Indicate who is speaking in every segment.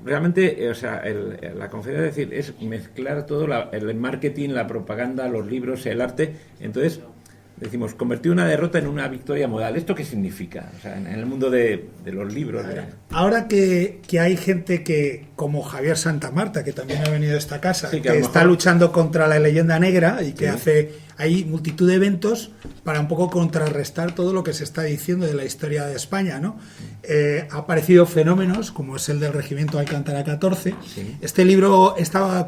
Speaker 1: realmente, o sea, la conferencia, es decir, es mezclar todo, el marketing, la propaganda, los libros, el arte. Entonces, decimos, convertir una derrota en una victoria modal. ¿Esto qué significa? O sea, en el mundo de los libros.
Speaker 2: Ahora que hay gente que, como Javier Santamarta, que también ha venido a esta casa,
Speaker 1: sí,
Speaker 2: que está luchando contra la leyenda negra y que hay multitud de eventos para un poco contrarrestar todo lo que se está diciendo de la historia de España, ¿no? Ha aparecido fenómenos como es el del Regimiento Alcántara 14. Sí. Este libro estaba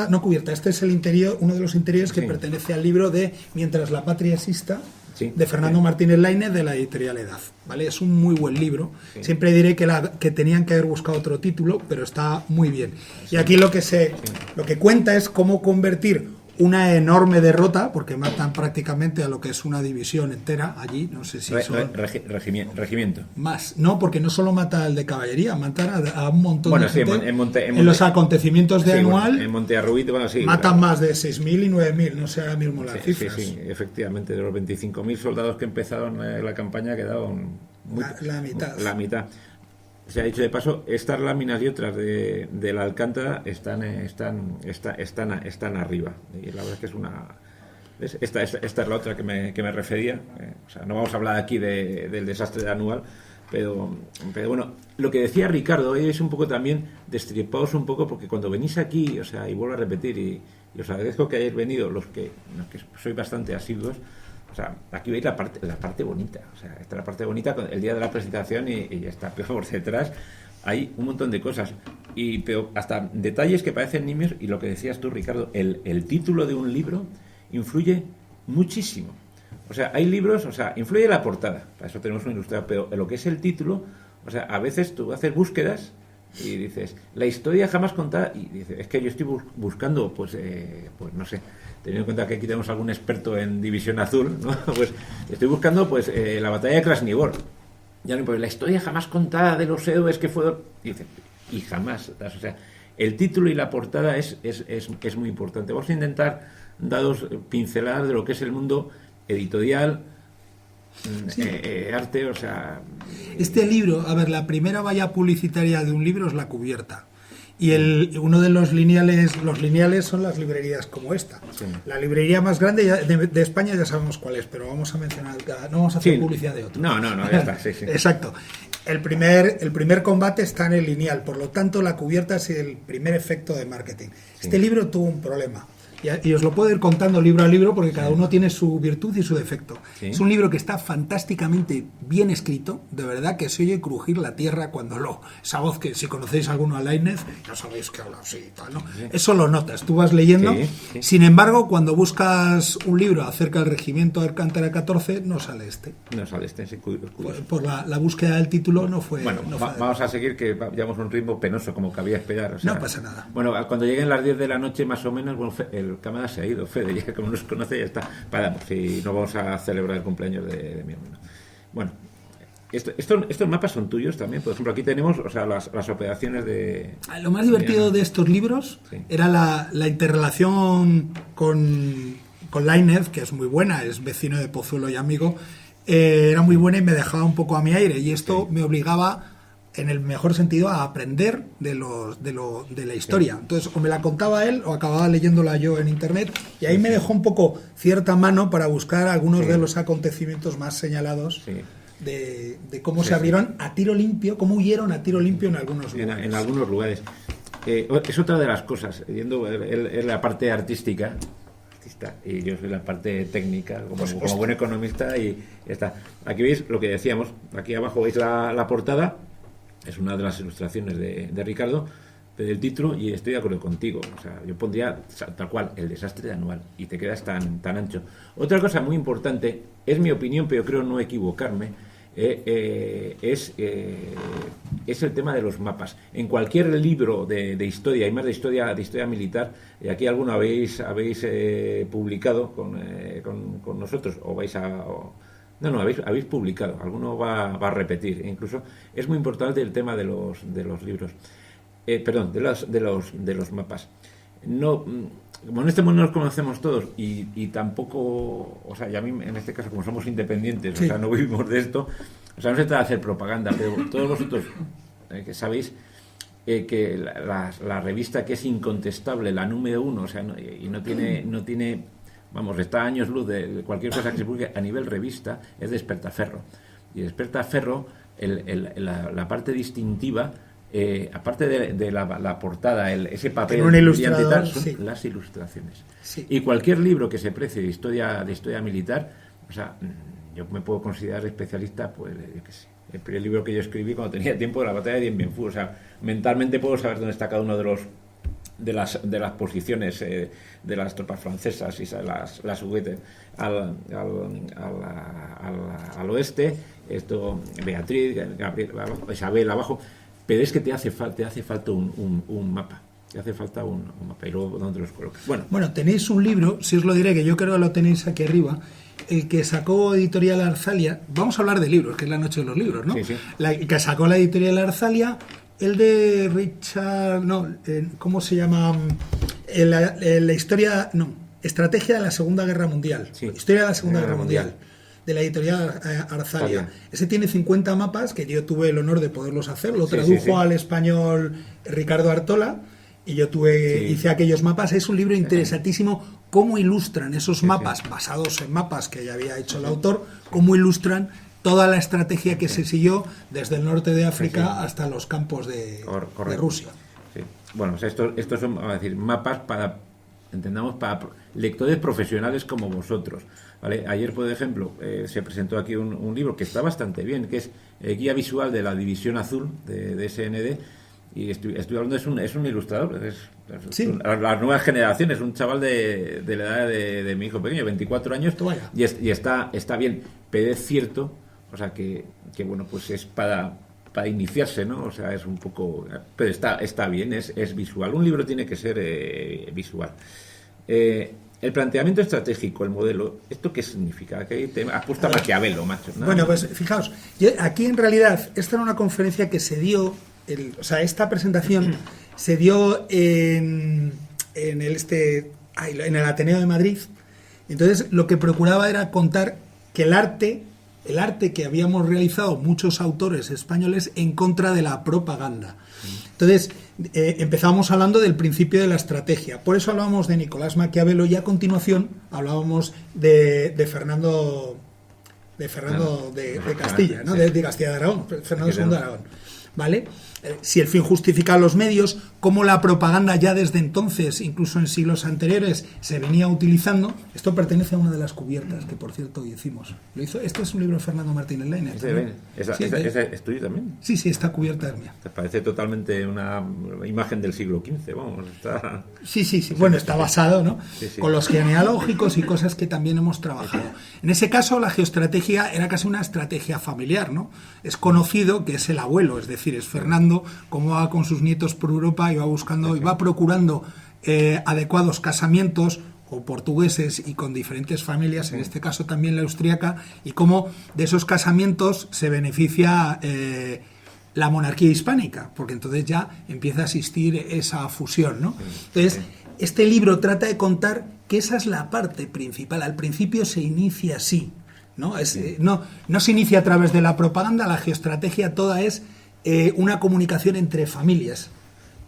Speaker 2: no cubierta, este es el interior, uno de los interiores que pertenece al libro de Mientras la patria exista, de Fernando Martínez Lainez, de la editorial Edad, ¿vale? Es un muy buen libro. Siempre diré que tenían que haber buscado otro título, pero está muy bien. Y aquí lo que cuenta es cómo convertir una enorme derrota, porque matan prácticamente a lo que es una división entera allí, no sé si son...
Speaker 1: regimiento.
Speaker 2: Más, no, porque no solo mata al de caballería, matan a un montón de gente. En los acontecimientos de anual,
Speaker 1: bueno, en Montearruit,
Speaker 2: matan más de 6.000 y 9.000, no sé ahora mismo las cifras.
Speaker 1: Sí, efectivamente, de los 25.000 soldados que empezaron la campaña quedaron la mitad. Se ha dicho de paso, estas láminas y otras de la Alcántara están arriba. Y la verdad es que es una... Esta es la otra que me refería. O sea, no vamos a hablar aquí del desastre de anual, pero bueno, lo que decía Ricardo es un poco también destripaos un poco, porque cuando venís aquí, o sea, y vuelvo a repetir, y os agradezco que hayáis venido, los que sois bastante asiduos. O sea, aquí veis la parte bonita. O sea, esta es la parte bonita el día de la presentación y ya está. Pero por detrás hay un montón de cosas. Pero hasta detalles que parecen nimios. Y lo que decías tú, Ricardo, el título de un libro influye muchísimo. O sea, hay libros, o sea, influye la portada. Para eso tenemos un ilustrador. Pero lo que es el título, o sea, a veces tú haces búsquedas y dices, la historia jamás contada. Y dices, es que yo estoy buscando, pues no sé. Teniendo en cuenta que aquí tenemos algún experto en División Azul, ¿no? Pues estoy buscando la batalla de Krasnivor. Ya no, pues la historia jamás contada de los héroes que fue... Y jamás. O sea, el título y la portada es muy importante. Vamos a intentar daros pinceladas de lo que es el mundo editorial, arte, o sea...
Speaker 2: Este libro, a ver, la primera valla publicitaria de un libro es la cubierta. Y uno de los lineales son las librerías como esta. Sí. La librería más grande de España ya sabemos cuál es, pero vamos a mencionar, no vamos a hacer publicidad de otro.
Speaker 1: No, ya está, sí.
Speaker 2: Exacto. El primer combate está en el lineal, por lo tanto la cubierta es el primer efecto de marketing. Sí. Este libro tuvo un problema. Y os lo puedo ir contando libro a libro porque cada uno tiene su virtud y su defecto. Sí. Es un libro que está fantásticamente bien escrito, de verdad que se oye crujir la tierra cuando esa voz que si conocéis alguno a Lainez, ya sabéis que habla así y tal, ¿no? Sí. Eso lo notas, tú vas leyendo. Sí. Sin embargo, cuando buscas un libro acerca del Regimiento Alcántara 14, no sale este.
Speaker 1: Sí,
Speaker 2: por la búsqueda del título no fue...
Speaker 1: Bueno, vamos a seguir que llevamos un ritmo penoso como cabía esperar. O sea,
Speaker 2: no pasa nada.
Speaker 1: Bueno, cuando lleguen las 10 de la noche más o menos, bueno, el cámara se ha ido, Fede, ya como nos conoce ya está. Paramos y no vamos a celebrar el cumpleaños de mi hermano. Bueno, estos mapas son tuyos también. Por ejemplo, aquí tenemos, o sea, las operaciones de...
Speaker 2: Lo más divertido de estos libros era la interrelación con Lainez, que es muy buena, es vecino de Pozuelo y amigo. Era muy buena y me dejaba un poco a mi aire, y esto me obligaba, en el mejor sentido, a aprender de la historia. Entonces, o me la contaba él o acababa leyéndola yo en internet, y ahí me dejó un poco cierta mano para buscar algunos de los acontecimientos más señalados de cómo se abrieron a tiro limpio, cómo huyeron a tiro limpio en algunos lugares.
Speaker 1: En algunos lugares. Es otra de las cosas, yendo en la parte artística, y yo soy la parte técnica como buen economista, y ya está. Aquí veis lo que decíamos, aquí abajo veis la portada. Es una de las ilustraciones de Ricardo, del título, y estoy de acuerdo contigo. O sea, yo pondría tal cual, el desastre de anual, y te quedas tan ancho. Otra cosa muy importante, es mi opinión, pero creo no equivocarme, es el tema de los mapas. En cualquier libro de historia, y más de historia militar, aquí alguno habéis publicado con nosotros, o vais a... No, habéis publicado, alguno va a repetir. Incluso es muy importante el tema de los libros, de los mapas. No, como en este mundo nos conocemos todos y tampoco, o sea, y a mí en este caso, como somos independientes, o sea, no vivimos de esto, o sea, no se trata de hacer propaganda, pero todos vosotros que sabéis, que la revista que es incontestable, la número 1, o sea, y no tiene, vamos, está a años luz de cualquier cosa que se publique a nivel revista, es Despertaferro. Y Despertaferro, la parte distintiva, aparte de la portada, ese papel brillante y tal, son las ilustraciones. Sí. Y cualquier libro que se precie de historia militar, o sea, yo me puedo considerar especialista, pues, yo qué sé. El primer libro que yo escribí cuando tenía tiempo de la batalla de Dien Bien Phu, o sea, mentalmente puedo saber dónde está cada uno de las posiciones de las tropas francesas y las juguetes al oeste, esto Beatriz, Gabriel, Isabel abajo, pero es que te hace falta un mapa. Te hace falta un mapa y luego dónde los colocas.
Speaker 2: Bueno, tenéis un libro, si os lo diré, que yo creo que lo tenéis aquí arriba, el que sacó Editorial Arzalia. Vamos a hablar de libros, que es la noche de los libros, ¿no? Sí, sí. Que sacó la Editorial Arzalia, el de Richard, ¿cómo se llama? La historia, Estrategia de la Segunda Guerra Mundial. Sí. Historia de la Segunda Guerra Mundial. De la Editorial Arzalia. Ese tiene 50 mapas que yo tuve el honor de poderlos hacer. Lo tradujo al español Ricardo Artola y yo hice aquellos mapas. Es un libro interesantísimo. Cómo ilustran esos mapas, basados en mapas que ya había hecho el autor, cómo ilustran toda la estrategia que se siguió desde el norte de África hasta los campos de Rusia.
Speaker 1: Sí. Bueno, estos son, vamos a decir, mapas para lectores profesionales como vosotros. ¿Vale? Ayer, por ejemplo, se presentó aquí un libro que está bastante bien, que es Guía Visual de la División Azul de SND, y estoy hablando, es un ilustrador, las nuevas generaciones, un chaval de la edad de mi hijo pequeño, 24 años, y está bien, pero es cierto, o sea, que bueno, pues es para iniciarse, ¿no? O sea, es un poco, pero está bien, es visual. Un libro tiene que ser visual. El planteamiento estratégico, el modelo, ¿esto qué significa? ¿Qué apuesta Maquiavelo, macho? ¿No?
Speaker 2: Bueno, pues fijaos, aquí en realidad esta era una conferencia que se dio, esta presentación se dio en el Ateneo de Madrid. Entonces, lo que procuraba era contar que el arte que habíamos realizado muchos autores españoles en contra de la propaganda. Entonces, empezamos hablando del principio de la estrategia. Por eso hablábamos de Nicolás Maquiavelo y a continuación hablábamos de Fernando de Castilla, ¿no? De Castilla de Aragón, Fernando II de Aragón. ¿Vale? Si el fin justifica los medios, cómo la propaganda ya desde entonces, incluso en siglos anteriores, se venía utilizando. Esto pertenece a una de las cubiertas que, por cierto, hicimos. Lo hizo. Este es un libro de Fernando Martínez Lainez.
Speaker 1: ¿Esa es tuya también?
Speaker 2: Sí, esta cubierta es mía.
Speaker 1: Te parece totalmente una imagen del siglo XV, vamos.
Speaker 2: Sí. Bueno, está basado, ¿no? Sí. Con los genealógicos y cosas que también hemos trabajado. En ese caso, la geoestrategia era casi una estrategia familiar, ¿no? Es conocido que es el abuelo, es decir, es Fernando, como va con sus nietos por Europa y va buscando y va procurando adecuados casamientos o portugueses y con diferentes familias, en este caso también la austríaca, y cómo de esos casamientos se beneficia la monarquía hispánica, porque entonces ya empieza a existir esa fusión, ¿no? Entonces, este libro trata de contar que esa es la parte principal. Al principio se inicia así, ¿no? No se inicia a través de la propaganda, la geoestrategia toda es una comunicación entre familias.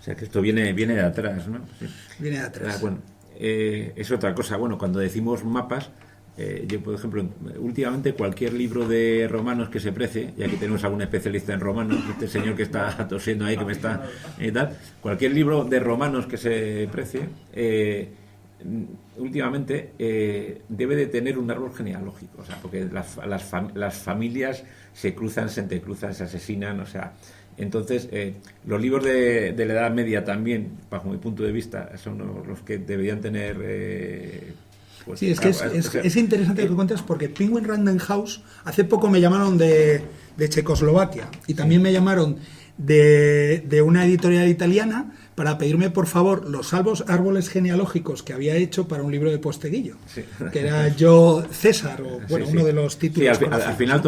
Speaker 1: O sea, que esto viene de atrás, ¿no? Sí.
Speaker 2: Viene de atrás.
Speaker 1: Bueno, es otra cosa. Bueno, cuando decimos mapas, yo, por ejemplo, últimamente cualquier libro de romanos que se precie, y aquí tenemos algún especialista en romanos, este señor que está tosiendo ahí, que me está y tal, cualquier libro de romanos que se precie, últimamente debe de tener un árbol genealógico, o sea, porque las familias se cruzan, se entrecruzan, se asesinan, o sea, entonces los libros de la Edad Media también, bajo mi punto de vista, son los que deberían tener pues,
Speaker 2: sí, es que es interesante lo que cuentas, porque Penguin Random House, hace poco me llamaron de Checoslovaquia y también me llamaron de una editorial italiana para pedirme, por favor, los árboles genealógicos que había hecho para un libro de Posteguillo, que era Yo César, o uno de los títulos.
Speaker 1: Sí, al final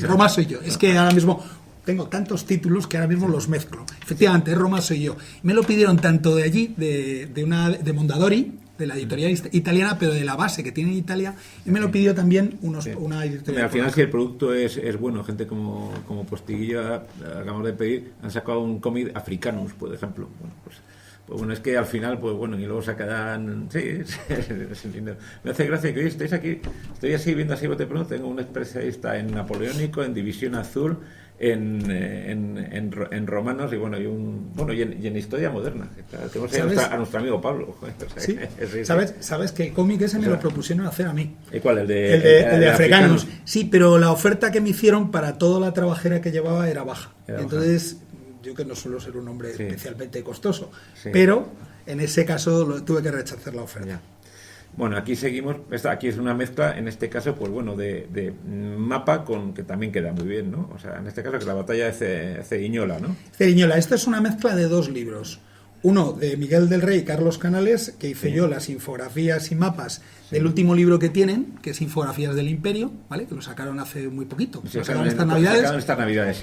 Speaker 2: Roma soy yo. Es que ahora mismo tengo tantos títulos que ahora mismo los mezclo. Efectivamente, Roma soy yo. Me lo pidieron tanto de allí, de Mondadori, de la editorial italiana, pero de la base que tiene en Italia, y me lo pidió también una editorial.
Speaker 1: Al final, si el producto es bueno, gente como Postiguilla, acabamos de pedir, han sacado un cómic Africanus, por ejemplo. Bueno, pues bueno, es que al final, pues bueno, y luego sacarán... Sí, me hace gracia que hoy estéis aquí, estoy así viendo así bote pronto, tengo un especialista en napoleónico, en división azul, en romanos y bueno, y en historia moderna. Tenemos a nuestro amigo Pablo.
Speaker 2: ¿Sí? ¿Sabes que el cómic ese me lo propusieron hacer a mí?
Speaker 1: ¿Y cuál? El
Speaker 2: de Africanos. Sí, pero la oferta que me hicieron para toda la trabajera que llevaba era baja. Entonces... Yo que no suelo ser un hombre especialmente costoso, pero en ese caso tuve que rechazar la oferta.
Speaker 1: Ya. Bueno, aquí seguimos, aquí es una mezcla, en este caso, pues bueno, de mapa con que también queda muy bien, ¿no? O sea, en este caso que la batalla de Ceriñola, ¿no?
Speaker 2: Ceriñola, esto es una mezcla de dos libros. Uno de Miguel del Rey y Carlos Canales, que hice yo las infografías y mapas del último libro que tienen, que es Infografías del Imperio, ¿vale? Que lo sacaron hace muy poquito.
Speaker 1: Sí,
Speaker 2: lo sacaron estas Navidades.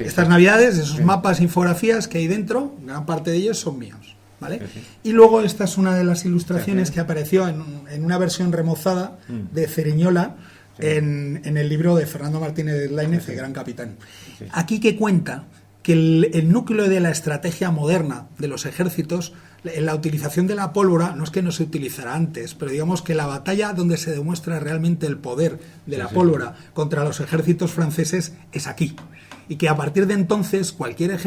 Speaker 2: Estas Navidades, esos mapas, infografías que hay dentro, gran parte de ellos son míos, ¿vale? Sí. Y luego esta es una de las ilustraciones que apareció en una versión remozada de Ceriñola en el libro de Fernando Martínez Lainez, El Gran Capitán. Sí. Aquí que cuenta que el núcleo de la estrategia moderna de los ejércitos, la utilización de la pólvora, no es que no se utilizara antes, pero digamos que la batalla donde se demuestra realmente el poder de la pólvora contra los ejércitos franceses es aquí. Y que a partir de entonces cualquier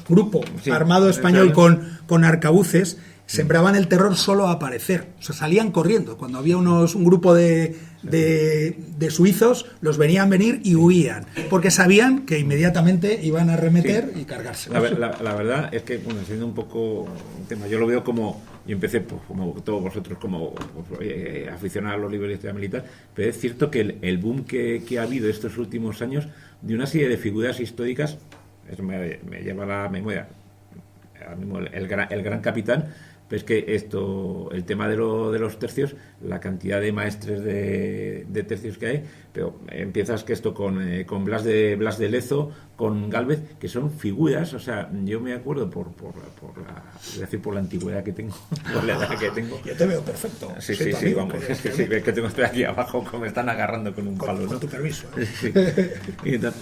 Speaker 2: grupo armado español con arcabuces sembraban el terror solo a aparecer. O sea, salían corriendo. Cuando había un grupo de suizos, los venían venir y huían, porque sabían que inmediatamente iban a arremeter y cargarse.
Speaker 1: La verdad es que, bueno, siendo un poco un tema, yo lo veo como, yo empecé pues, como todos vosotros, como aficionado a los libros de historia militar, pero es cierto que el boom que ha habido estos últimos años de una serie de figuras históricas, me lleva a la memoria ahora mismo el gran capitán. Pero es que el tema de los tercios, la cantidad de maestres de tercios que hay, pero empiezas que esto con Blas de Lezo, con Gálvez, que son figuras, o sea, yo me acuerdo por la antigüedad que tengo, por la edad que tengo.
Speaker 2: Yo te veo perfecto.
Speaker 1: Sí, vamos, ves que tengo estoy aquí abajo, como me están agarrando con un palo, ¿no?
Speaker 2: Con tu permiso.
Speaker 1: Sí.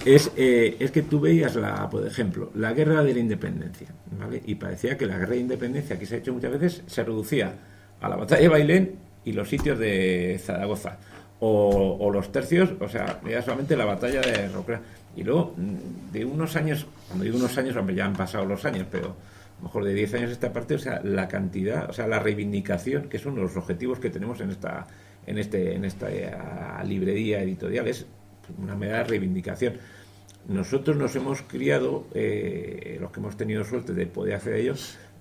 Speaker 1: Es que tú veías, por ejemplo, la guerra de la independencia, ¿vale? Y parecía que la guerra de independencia, que se ha hecho muchas veces, se reducía a la batalla de Bailén y los sitios de Zaragoza, o los tercios, o sea, era solamente la batalla de Rocrá. Y luego, de unos años, cuando digo unos años, hombre, ya han pasado los años, pero a lo mejor de 10 años esta parte, o sea, la cantidad, o sea, la reivindicación, que son los objetivos que tenemos en esta librería editorial, es una mera reivindicación. Nosotros nos hemos criado, los que hemos tenido suerte de poder hacer ello,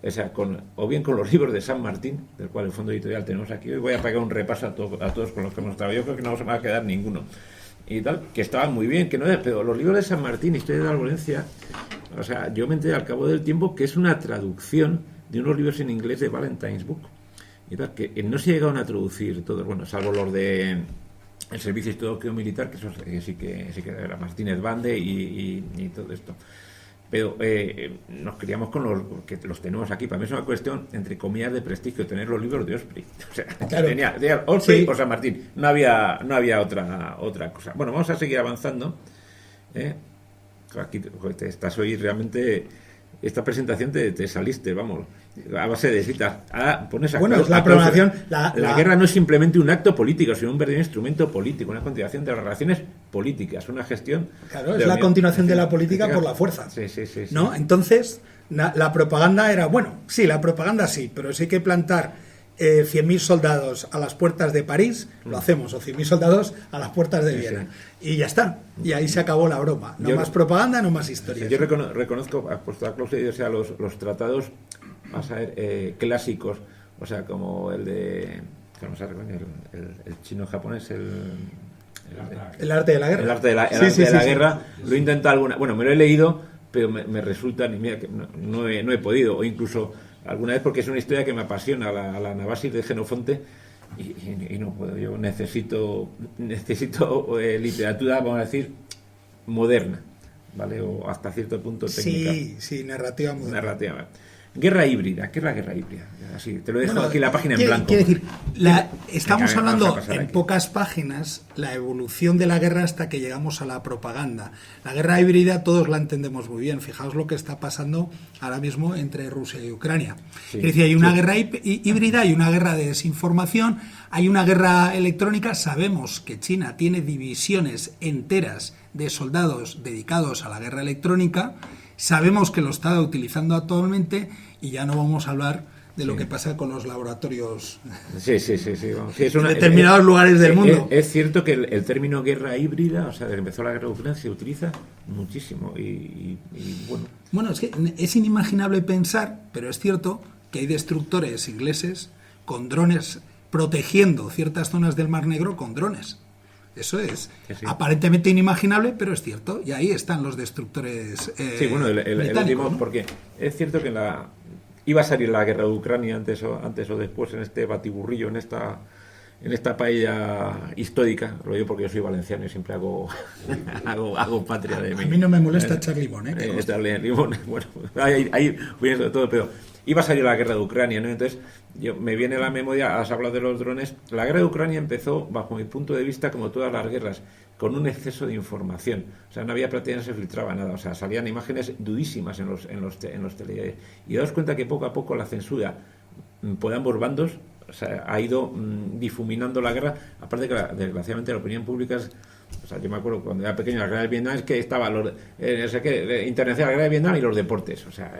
Speaker 1: o sea, o bien con los libros de San Martín, del cual el fondo editorial tenemos aquí. Hoy voy a pegar un repaso a todos con los que hemos trabajado. Yo creo que no se me va a quedar ninguno. Y tal, que estaban muy bien, que no es, pero los libros de San Martín, Historia de la Violencia, o sea, yo me enteré al cabo del tiempo que es una traducción de unos libros en inglés de Valentine's Book. Y tal, que no se llegaron a traducir todos, bueno, salvo los de el Servicio Histórico Militar, que eso sí que era Martínez Bande y todo esto. Pero nos criamos con que los tenemos aquí. Para mí es una cuestión, entre comillas, de prestigio tener los libros de Osprey. O sea, claro. Tenía Osprey o San Martín. No había otra cosa. Bueno, vamos a seguir avanzando. Aquí te estás hoy realmente... Esta presentación te saliste, vamos, a base de citas. Pones
Speaker 2: es la programación.
Speaker 1: La guerra no es simplemente un acto político, sino un verdadero instrumento político, una continuación de las relaciones políticas, una gestión.
Speaker 2: Claro, es la continuación de la política por la fuerza.
Speaker 1: Sí.
Speaker 2: ¿No? Entonces, la propaganda era, la propaganda sí, pero si hay que plantar 100.000 soldados a las puertas de París, lo hacemos, o 100.000 soldados a las puertas de Viena. Y ya está. Y ahí se acabó la broma. No más propaganda, no más historia.
Speaker 1: Yo reconozco, puesto a Claudia, o sea, los tratados, vas a ver, clásicos, o sea, como el de... el chino-japonés,
Speaker 2: el arte de la guerra.
Speaker 1: El arte de la guerra. Lo he intentado alguna... Bueno, me lo he leído, pero me resulta... Mira, que no he podido, o incluso... Alguna vez porque es una historia que me apasiona, la Navasis de Jenofonte, y no puedo. Yo necesito literatura, vamos a decir, moderna, ¿vale? O hasta cierto punto técnica.
Speaker 2: Sí, narrativa moderna.
Speaker 1: Guerra híbrida. ¿Qué es la guerra híbrida? Así, te lo dejo aquí la página en blanco.
Speaker 2: Quiere decir, estamos
Speaker 1: Venga,
Speaker 2: hablando
Speaker 1: vamos a pasar
Speaker 2: en
Speaker 1: aquí.
Speaker 2: pocas páginas la evolución de la guerra hasta que llegamos a la propaganda. La guerra híbrida todos la entendemos muy bien. Fijaos lo que está pasando ahora mismo entre Rusia y Ucrania.
Speaker 1: Sí,
Speaker 2: Es decir, hay una
Speaker 1: sí.
Speaker 2: guerra híbrida, hay una guerra de desinformación, hay una guerra electrónica. Sabemos que China tiene divisiones enteras de soldados dedicados a la guerra electrónica. Sabemos que lo está utilizando actualmente y ya no vamos a hablar de lo que pasa con los laboratorios
Speaker 1: Sí. Vamos. Sí,
Speaker 2: en determinados lugares del mundo.
Speaker 1: Es cierto que el término guerra híbrida, o sea, desde que empezó la guerra de Ucrania, se utiliza muchísimo. Y bueno,
Speaker 2: Bueno, es que es inimaginable pensar, pero es cierto que hay destructores ingleses con drones protegiendo ciertas zonas del Mar Negro con drones. Eso es
Speaker 1: Sí.
Speaker 2: aparentemente inimaginable, pero es cierto. Y ahí están los destructores
Speaker 1: sí, bueno, el
Speaker 2: británicos,
Speaker 1: último,
Speaker 2: ¿no?
Speaker 1: porque es cierto que iba a salir la guerra de Ucrania antes o después en este batiburrillo, en esta paella histórica. Lo digo porque yo soy valenciano y siempre hago patria de mí.
Speaker 2: A mí no me molesta echar limón, ¿eh? Que conste.
Speaker 1: Echarle limón, bueno, ahí viene de todo, pero iba a salir la guerra de Ucrania, ¿no? Entonces, me viene a la memoria, has hablado de los drones. La guerra de Ucrania empezó, bajo mi punto de vista, como todas las guerras, con un exceso de información. O sea, no había prácticamente, no se filtraba nada. O sea, salían imágenes dudísimas en los telediarios. Y daos cuenta que poco a poco la censura por ambos bandos, o sea, ha ido difuminando la guerra. Aparte que, desgraciadamente, la opinión pública es... O sea, yo me acuerdo cuando era pequeño, la guerra de Vietnam, es que estaba no sé qué, internacional, la guerra de Vietnam y los deportes. O sea,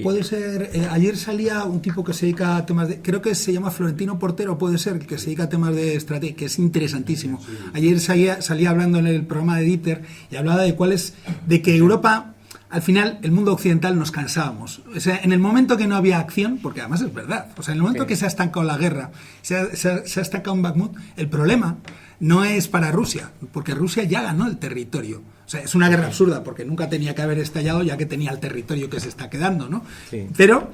Speaker 2: Puede ser, ayer salía un tipo que se dedica a temas de, creo que se llama Florentino Portero, puede ser, que se dedica a temas de estrategia, que es interesantísimo. Ayer salía hablando en el programa de Dieter y hablaba de que Europa, al final, el mundo occidental nos cansábamos. O sea, en el momento que no había acción, porque además es verdad, o sea, en el momento que se ha estancado la guerra, se ha estancado en Bakhmut, el problema no es para Rusia, porque Rusia ya ganó el territorio. O sea, es una guerra absurda, porque nunca tenía que haber estallado, ya que tenía el territorio que se está quedando, ¿no?
Speaker 1: Sí.
Speaker 2: Pero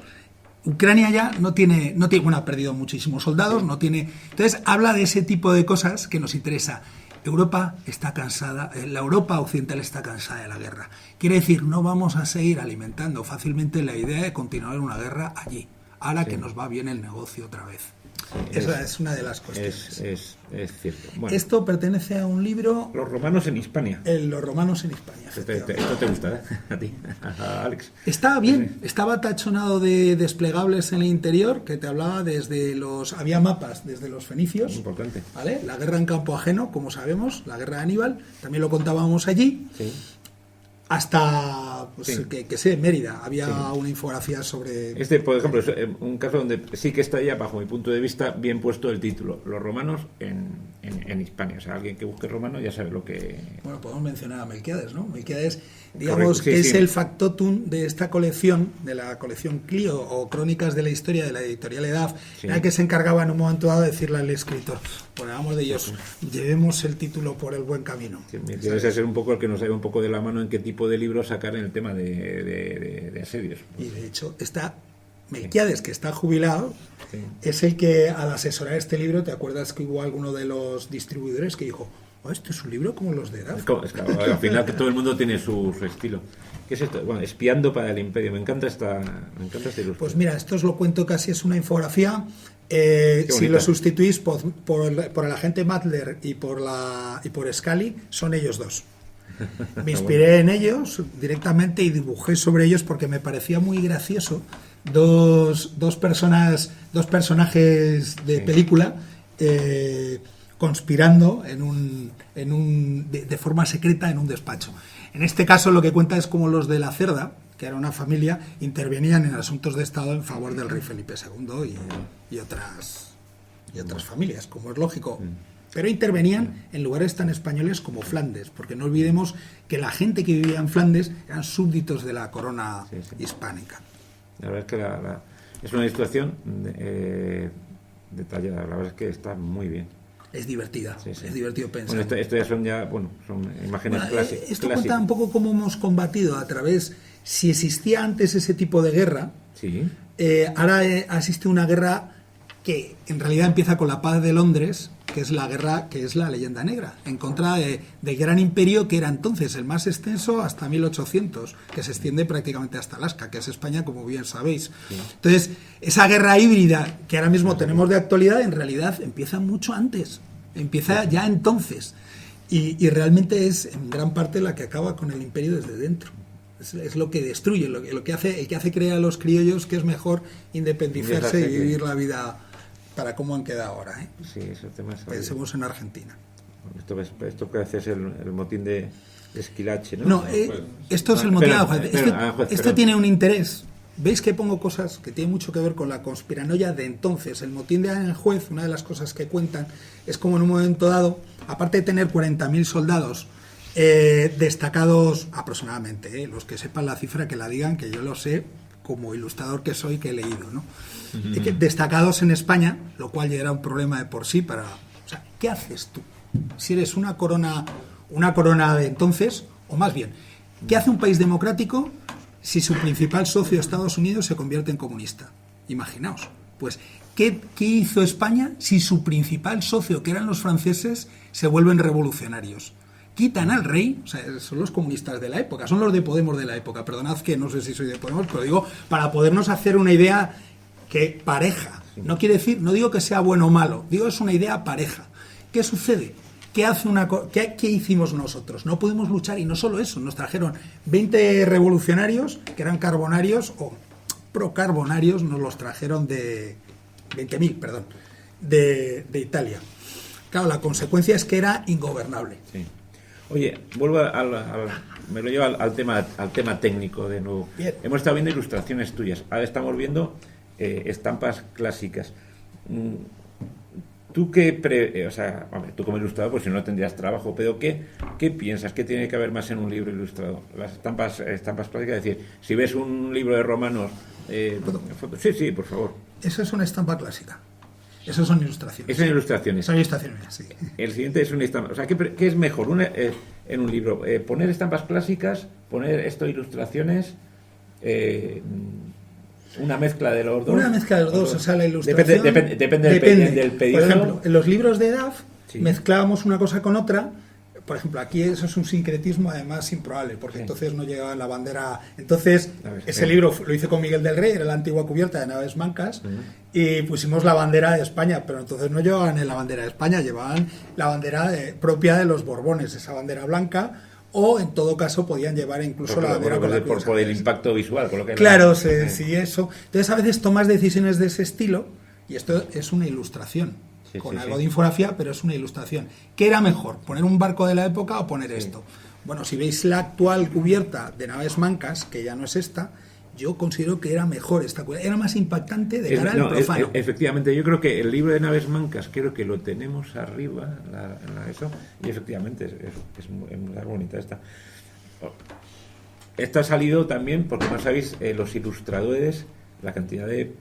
Speaker 2: Ucrania ya no tiene, bueno, ha perdido muchísimos soldados, no tiene... Entonces, habla de ese tipo de cosas que nos interesa. Europa está cansada, la Europa occidental está cansada de la guerra. Quiere decir, no vamos a seguir alimentando fácilmente la idea de continuar una guerra allí, ahora que nos va bien el negocio otra vez. Esa es una de las cuestiones.
Speaker 1: Es cierto. Bueno,
Speaker 2: Esto pertenece a un libro,
Speaker 1: los romanos en Hispania.
Speaker 2: Los romanos en Hispania.
Speaker 1: Esto te gusta, ¿eh? A ti, a Alex.
Speaker 2: Estaba bien, estaba tachonado de desplegables en el interior, que te hablaba había mapas desde los fenicios,
Speaker 1: Importante.
Speaker 2: ¿vale? La guerra en campo ajeno, como sabemos, la guerra de Aníbal, también lo contábamos allí,
Speaker 1: Sí.
Speaker 2: hasta, pues,
Speaker 1: Sí.
Speaker 2: que sé, Mérida, había
Speaker 1: Sí.
Speaker 2: una infografía sobre...
Speaker 1: Por ejemplo, es un caso donde sí que está ya, bajo mi punto de vista, bien puesto el título. Los romanos en Hispania. O sea, alguien que busque romano ya sabe lo que...
Speaker 2: Bueno, podemos mencionar a Melquiades, ¿no? Melquiades, digamos,
Speaker 1: Correcto, sí,
Speaker 2: que es
Speaker 1: sí.
Speaker 2: el factotum de esta colección, de la colección Clio o Crónicas de la Historia de la editorial EDAF,
Speaker 1: Sí.
Speaker 2: era que se encargaba en un momento dado de decirle al escritor, ponemos de ellos, llevemos el título por el buen camino.
Speaker 1: Sí, debe ser un poco el que nos lleva un poco de la mano en qué tipo de libros sacar en el tema de asedios.
Speaker 2: Y de hecho, está Melquiades, que está jubilado,
Speaker 1: Sí.
Speaker 2: es el que al asesorar este libro, ¿te acuerdas que hubo alguno de los distribuidores que dijo, oh, esto es un libro como los de EDAF?
Speaker 1: Es que al final que todo el mundo tiene su estilo. ¿Qué es esto? Bueno, espiando para el imperio. Me encanta esta ilustración.
Speaker 2: Pues mira, esto os lo cuento casi, es una infografía. Si
Speaker 1: bonita.
Speaker 2: lo sustituís por el agente Matler y por Scully, son ellos dos. Me inspiré en ellos directamente y dibujé sobre ellos porque me parecía muy gracioso dos personajes de película conspirando de forma secreta en un despacho. En este caso lo que cuenta es cómo los de la Cerda, que era una familia, intervenían en asuntos de Estado en favor del rey Felipe II y otras familias, como es lógico. Pero intervenían en lugares tan españoles como Flandes, porque no olvidemos que la gente que vivía en Flandes eran súbditos de la corona hispánica.
Speaker 1: La verdad es que es una ilustración detallada. La verdad es que está muy bien.
Speaker 2: Es divertida,
Speaker 1: Sí, sí.
Speaker 2: es divertido pensar.
Speaker 1: Bueno, esto ya son imágenes clásicas.
Speaker 2: Esto cuenta un poco cómo hemos combatido a través, si existía antes ese tipo de guerra,
Speaker 1: Sí.
Speaker 2: ahora existe una guerra que en realidad empieza con la paz de Londres, que es la guerra, que es la leyenda negra, en contra del gran imperio que era entonces el más extenso hasta 1800, que se extiende prácticamente hasta Alaska, que es España, como bien sabéis. Sí. Entonces, esa guerra híbrida que ahora mismo tenemos de actualidad, en realidad empieza mucho antes, empieza ya entonces, y realmente es en gran parte la que acaba con el imperio desde dentro. Es lo que destruye, lo que hace creer a los criollos que es mejor independizarse y vivir la vida para cómo han quedado ahora.
Speaker 1: Sí, esos temas.
Speaker 2: Pensemos en Argentina.
Speaker 1: Esto que hace es el motín de Esquilache, ¿no?
Speaker 2: No, esto es el motín de juez. Esto tiene un interés. ¿Veis que pongo cosas que tienen mucho que ver con la conspiranoia de entonces? El motín de Aranjuez, una de las cosas que cuentan, es como en un momento dado, aparte de tener 40.000 soldados destacados aproximadamente, los que sepan la cifra que la digan, que yo lo sé como ilustrador que soy, que he leído, ¿no? Uh-huh. Destacados en España, lo cual ya era un problema de por sí para... O sea, ¿qué haces tú? Si eres una corona de entonces, o más bien, ¿qué hace un país democrático si su principal socio, Estados Unidos, se convierte en comunista? Imaginaos. Pues, ¿qué hizo España si su principal socio, que eran los franceses, se vuelven revolucionarios? Quitan al rey, o sea, son los comunistas de la época, son los de Podemos de la época, perdonad que no sé si soy de Podemos, pero digo, para podernos hacer una idea que pareja, no quiere decir, no digo que sea bueno o malo, digo es una idea pareja. ¿Qué sucede? ¿Qué hicimos nosotros? No pudimos luchar y no solo eso, nos trajeron 20 revolucionarios que eran carbonarios o procarbonarios, nos los trajeron de 20.000, perdón, de Italia. Claro, la consecuencia es que era ingobernable.
Speaker 1: Sí. Oye, vuelvo me lo llevo al tema técnico de nuevo.
Speaker 2: Bien.
Speaker 1: Hemos estado viendo ilustraciones tuyas, ahora estamos viendo estampas clásicas. ¿Tú tú como ilustrador, pues si no tendrías trabajo, pero ¿qué piensas que tiene que haber más en un libro ilustrado? Las estampas clásicas, es decir, si ves un libro de romanos... Sí, por favor.
Speaker 2: Eso es una estampa clásica. Esas son ilustraciones.
Speaker 1: Son ilustraciones.
Speaker 2: Son ilustraciones, sí.
Speaker 1: El siguiente es una estampa. O sea, ¿qué es mejor en un libro? ¿Poner estampas clásicas? ¿Poner ilustraciones? ¿Una mezcla de los dos?
Speaker 2: Una mezcla de los dos. O sea, la ilustración...
Speaker 1: Depende del pedido.
Speaker 2: Por ejemplo, en los libros de DAF mezclábamos una cosa con otra. Por ejemplo, aquí eso es un sincretismo además improbable, porque entonces no llegaba la bandera. Entonces, ese libro lo hice con Miguel del Rey, era la antigua cubierta de Naves Mancas, y pusimos la bandera de España, pero entonces no llevaban la bandera de España, llevaban la bandera propia de los Borbones, esa bandera blanca, o en todo caso podían llevar incluso la bandera
Speaker 1: por el impacto visual. Por lo que
Speaker 2: claro, sí, eso. Entonces, a veces tomas decisiones de ese estilo, y esto es una ilustración. Con algo de infografía, pero es una ilustración. ¿Qué era mejor? ¿Poner un barco de la época o poner esto? Bueno, si veis la actual cubierta de Naves Mancas, que ya no es esta, yo considero que era mejor esta cubierta. Era más impactante de cara al profano.
Speaker 1: Efectivamente, yo creo que el libro de Naves Mancas, creo que lo tenemos arriba, eso, y efectivamente es muy bonita esta. Esta ha salido también, porque no sabéis, los ilustradores, la cantidad de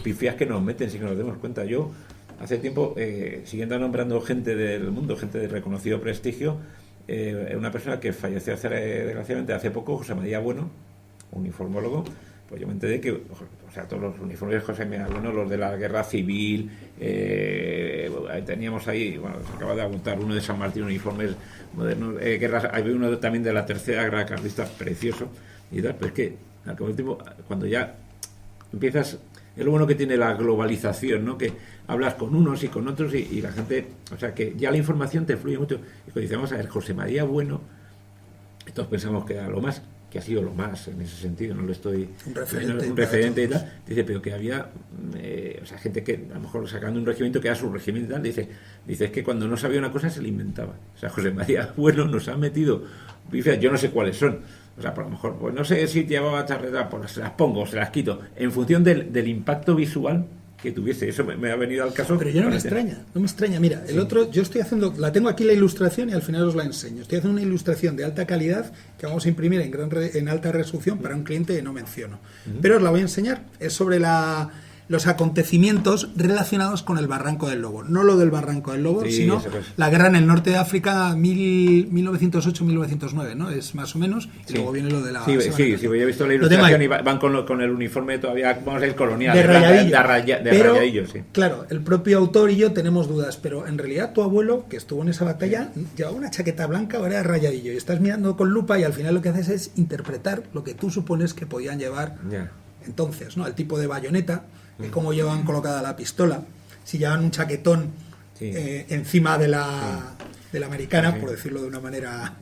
Speaker 1: pifias que nos meten sin que nos demos cuenta. Yo... Hace tiempo, siguiendo nombrando gente del mundo, gente de reconocido prestigio, una persona que falleció desgraciadamente hace poco, José María Bueno, un informólogo, pues yo me enteré que, todos los uniformes de José María Bueno, los de la Guerra Civil, teníamos ahí, se acaba de apuntar uno de San Martín, uniformes modernos, hay uno también de la Tercera Guerra Carlista, precioso, y tal, pero es que, al cabo del tiempo, cuando ya empiezas... Es lo bueno que tiene la globalización, ¿no? Que hablas con unos y con otros y la gente... O sea, que ya la información te fluye mucho. Y cuando decíamos, a ver, José María Bueno, todos pensamos que era lo más, que ha sido lo más en ese sentido, no lo estoy...
Speaker 2: Un referente.
Speaker 1: Un referente y tal. Dice, pero que había... gente que a lo mejor sacando un regimiento que era su regimiento y tal, dice, es que cuando no sabía una cosa se le inventaba. O sea, José María Bueno nos ha metido... Yo no sé cuáles son. O sea, por lo mejor, pues no sé si llevaba charreta, pues se las pongo, se las quito, en función del impacto visual que tuviese. Eso me ha venido al caso.
Speaker 2: Pero yo no me extraña. Mira, el otro, yo estoy haciendo, la tengo aquí la ilustración y al final os la enseño. Estoy haciendo una ilustración de alta calidad que vamos a imprimir en alta resolución para un cliente que no menciono. Pero os la voy a enseñar. Es sobre la los acontecimientos relacionados con el Barranco del Lobo. No lo del Barranco del Lobo,
Speaker 1: Sí,
Speaker 2: sino
Speaker 1: eso es.
Speaker 2: la guerra en el norte de África 1908-1909, ¿no? Es más o menos. Y
Speaker 1: Sí.
Speaker 2: luego viene lo de la...
Speaker 1: Sí,
Speaker 2: Semana
Speaker 1: sí,
Speaker 2: Santa.
Speaker 1: yo he visto la
Speaker 2: Lo tengo
Speaker 1: ilustración
Speaker 2: ahí.
Speaker 1: y van con el uniforme todavía, vamos a decir, colonial.
Speaker 2: De rayadillo.
Speaker 1: De
Speaker 2: Pero,
Speaker 1: rayadillo, sí.
Speaker 2: claro, el propio autor y yo tenemos dudas, pero en realidad tu abuelo, que estuvo en esa batalla, llevaba una chaqueta blanca o era de rayadillo. Y estás mirando con lupa y al final lo que haces es interpretar lo que tú supones que podían llevar
Speaker 1: Ya.
Speaker 2: entonces, ¿no? El tipo de bayoneta, cómo llevan colocada la pistola, si llevan un chaquetón
Speaker 1: Sí.
Speaker 2: encima de la americana,
Speaker 1: Sí.
Speaker 2: por decirlo de una manera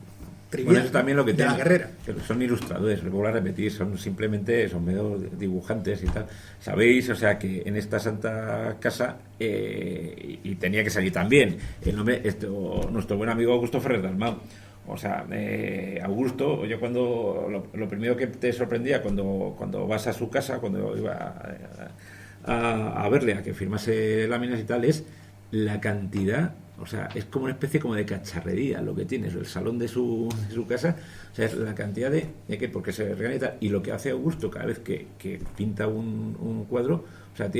Speaker 2: trivial,
Speaker 1: Bueno, eso también lo que
Speaker 2: de
Speaker 1: tiene,
Speaker 2: la guerrera.
Speaker 1: que son ilustradores, lo vuelvo a repetir, son medio dibujantes y tal. Sabéis, o sea, que en esta santa casa, y tenía que salir también, el nombre, nuestro buen amigo Augusto Ferrer Dalmau. O sea, Augusto, yo lo primero que te sorprendía cuando vas a su casa, cuando iba a verle, a que firmase láminas y tal, es la cantidad, o sea, es como una especie como de cacharrería lo que tiene, el salón de su casa, o sea, es la cantidad de que, porque se organiza, y lo que hace Augusto cada vez que pinta un cuadro, o sea,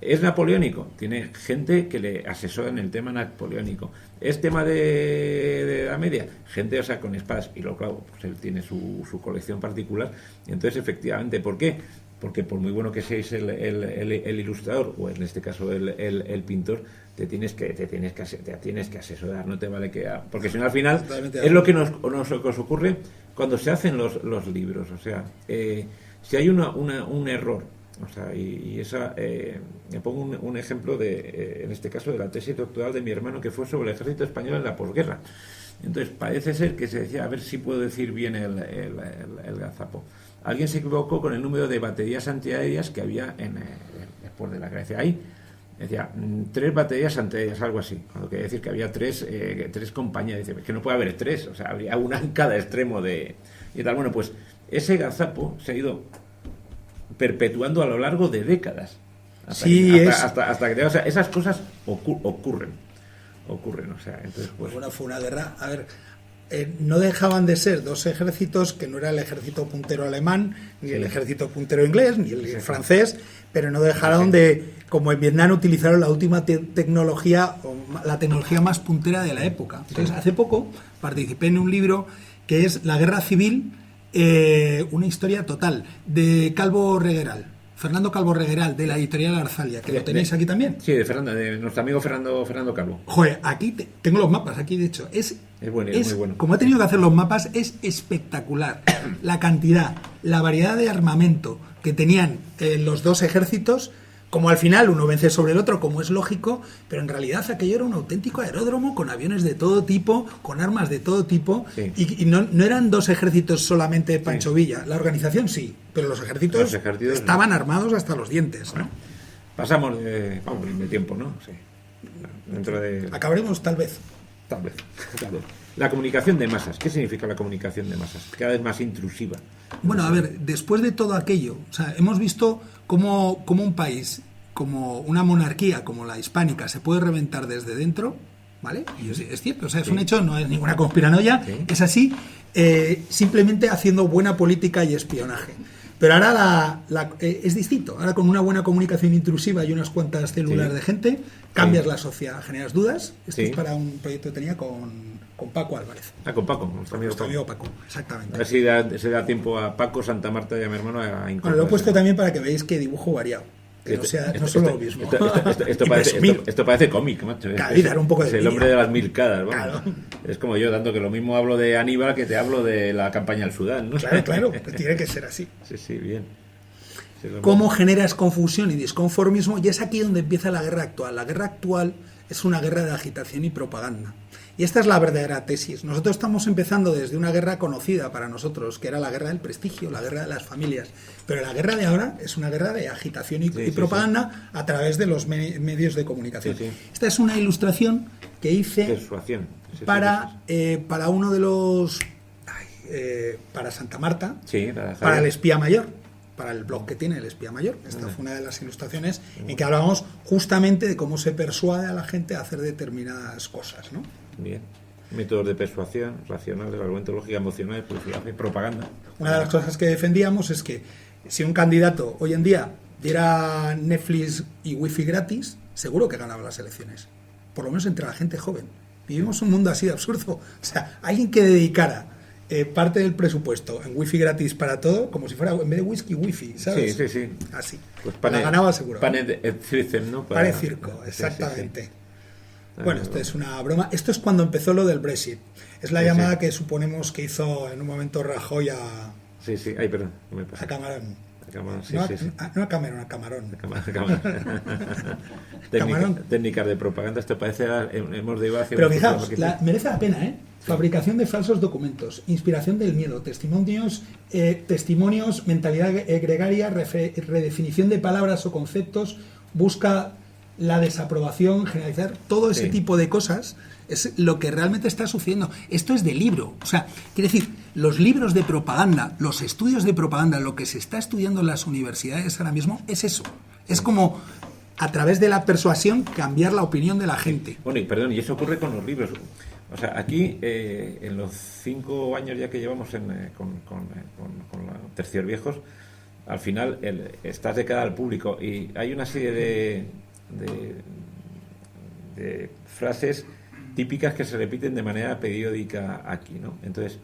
Speaker 1: es napoleónico, tiene gente que le asesora en el tema napoleónico, es tema de la media, gente, o sea, con espadas, y luego, claro, pues él tiene su colección particular, y entonces, efectivamente, ¿por qué? Porque por muy bueno que seáis el ilustrador, o en este caso el pintor, te tienes que asesorar, no te vale que... Porque si no, al final, es lo que nos ocurre cuando se hacen los libros, o sea, si hay un error, o sea, y esa... me pongo un ejemplo en este caso, de la tesis doctoral de mi hermano, que fue sobre el ejército español en la posguerra. Entonces, parece ser que se decía, a ver si puedo decir bien el gazapo. Alguien se equivocó con el número de baterías antiaéreas que había después de la guerra. Decía 3 baterías antiaéreas, algo así. Cuando quería decir que había 3 compañías. Dice, que no puede haber 3, o sea, habría una en cada extremo y tal. Bueno, pues ese gazapo se ha ido perpetuando a lo largo de décadas. Hasta que, o sea, esas cosas ocurren, o sea, entonces pues...
Speaker 2: Bueno, fue una guerra, a ver, no dejaban de ser dos ejércitos, que no era el ejército puntero alemán, ni el ejército puntero inglés, ni el francés, pero no dejaron de, como en Vietnam, utilizaron la última tecnología, o la tecnología más puntera de la época. Entonces, hace poco participé en un libro que es La Guerra Civil, una historia total, de Calvo Regueral. Fernando Calvo Regueral, de la editorial Arzalia, que lo tenéis aquí también.
Speaker 1: Sí, de nuestro amigo Fernando Calvo.
Speaker 2: Joder, aquí tengo los mapas, aquí de hecho. Es
Speaker 1: muy bueno.
Speaker 2: Como he tenido que hacer los mapas, es espectacular. La cantidad, la variedad de armamento que tenían los dos ejércitos, como al final uno vence sobre el otro, como es lógico, pero en realidad aquello era un auténtico aeródromo con aviones de todo tipo, con armas de todo tipo,
Speaker 1: sí.
Speaker 2: y no eran dos ejércitos solamente Pancho Villa. La organización sí, pero los ejércitos estaban armados hasta los dientes, ¿no?
Speaker 1: Pasamos de tiempo, ¿no? Sí. Dentro de...
Speaker 2: Acabaremos tal vez.
Speaker 1: Tal vez. La comunicación de masas. ¿Qué significa la comunicación de masas? Cada vez más intrusiva.
Speaker 2: Bueno, a ver, después de todo aquello, o sea, hemos visto cómo un país, como una monarquía como la hispánica, se puede reventar desde dentro, ¿vale? Y es cierto, o sea, es un hecho, no es ninguna conspiranoia, es así, simplemente haciendo buena política y espionaje. Pero ahora es distinto. Ahora, con una buena comunicación intrusiva y unas cuantas células de gente, cambias la sociedad, generas dudas. Esto es para un proyecto que tenía con Paco Álvarez.
Speaker 1: Con Paco, nuestro amigo
Speaker 2: Paco, exactamente.
Speaker 1: A ver si se da tiempo a Paco, Santa Marta y a mi hermano a incorporarse.
Speaker 2: Bueno, lo he puesto también para que veáis que dibujo variado. Que no solo lo mismo.
Speaker 1: Esto parece cómic, macho.
Speaker 2: Claro, y dar un poco de
Speaker 1: es el hombre de las 1000 caras.
Speaker 2: Claro.
Speaker 1: Es como yo, dando que lo mismo hablo de Aníbal que te hablo de la campaña del Sudán, ¿no?
Speaker 2: Claro, tiene que ser así.
Speaker 1: Sí, bien.
Speaker 2: Cómo generas confusión y disconformismo, y es aquí donde empieza la guerra actual. La guerra actual es una guerra de agitación y propaganda. Y esta es la verdadera tesis. Nosotros estamos empezando desde una guerra conocida para nosotros, que era la guerra del prestigio, la guerra de las familias. Pero la guerra de ahora es una guerra de agitación y propaganda a través de los medios de comunicación. Esta es una ilustración que hice para uno de los... para Santa Marta, para el espía mayor, para el blog que tiene el espía mayor. Esta fue una de las ilustraciones en que hablábamos justamente de cómo se persuade a la gente a hacer determinadas cosas, ¿no?
Speaker 1: Bien. Métodos de persuasión, racionales, argumento, lógica, emocional, publicidad y propaganda.
Speaker 2: Una de las cosas que defendíamos es que si un candidato hoy en día diera Netflix y wifi gratis, seguro que ganaba las elecciones. Por lo menos entre la gente joven. Vivimos un mundo así de absurdo. O sea, alguien que dedicara parte del presupuesto en wifi gratis para todo, como si fuera, en vez de whisky, wifi, ¿sabes?
Speaker 1: Sí.
Speaker 2: Así.
Speaker 1: Pues
Speaker 2: la ganaba seguro.
Speaker 1: Pane circen, ¿no?
Speaker 2: Pane circo, exactamente.
Speaker 1: Sí.
Speaker 2: Bueno, esto es una broma. Esto es cuando empezó lo del Brexit. Es la llamada que suponemos que hizo en un momento Rajoy a...
Speaker 1: Sí. Ay, perdón. ¿Qué me pasa?
Speaker 2: A Camarón.
Speaker 1: Sí.
Speaker 2: No a Cameron, a Camarón.
Speaker 1: Técnicas de propaganda. Esto parece... Hemos de ir hacia...
Speaker 2: Pero fijaos, merece la pena, ¿eh? Sí. Fabricación de falsos documentos, inspiración del miedo, testimonios, mentalidad gregaria, redefinición de palabras o conceptos, busca la desaprobación, generalizar, todo ese tipo de cosas es lo que realmente está sucediendo. Esto es de libro, o sea, quiere decir, los libros de propaganda, los estudios de propaganda, lo que se está estudiando en las universidades ahora mismo es eso, es como a través de la persuasión cambiar la opinión de la gente.
Speaker 1: Bueno, y eso ocurre con los libros. O sea, aquí en los 5 años ya que llevamos con los Tercios Viejos, al final estás de cara al público y hay una serie de frases típicas que se repiten de manera periódica aquí, ¿no? Entonces,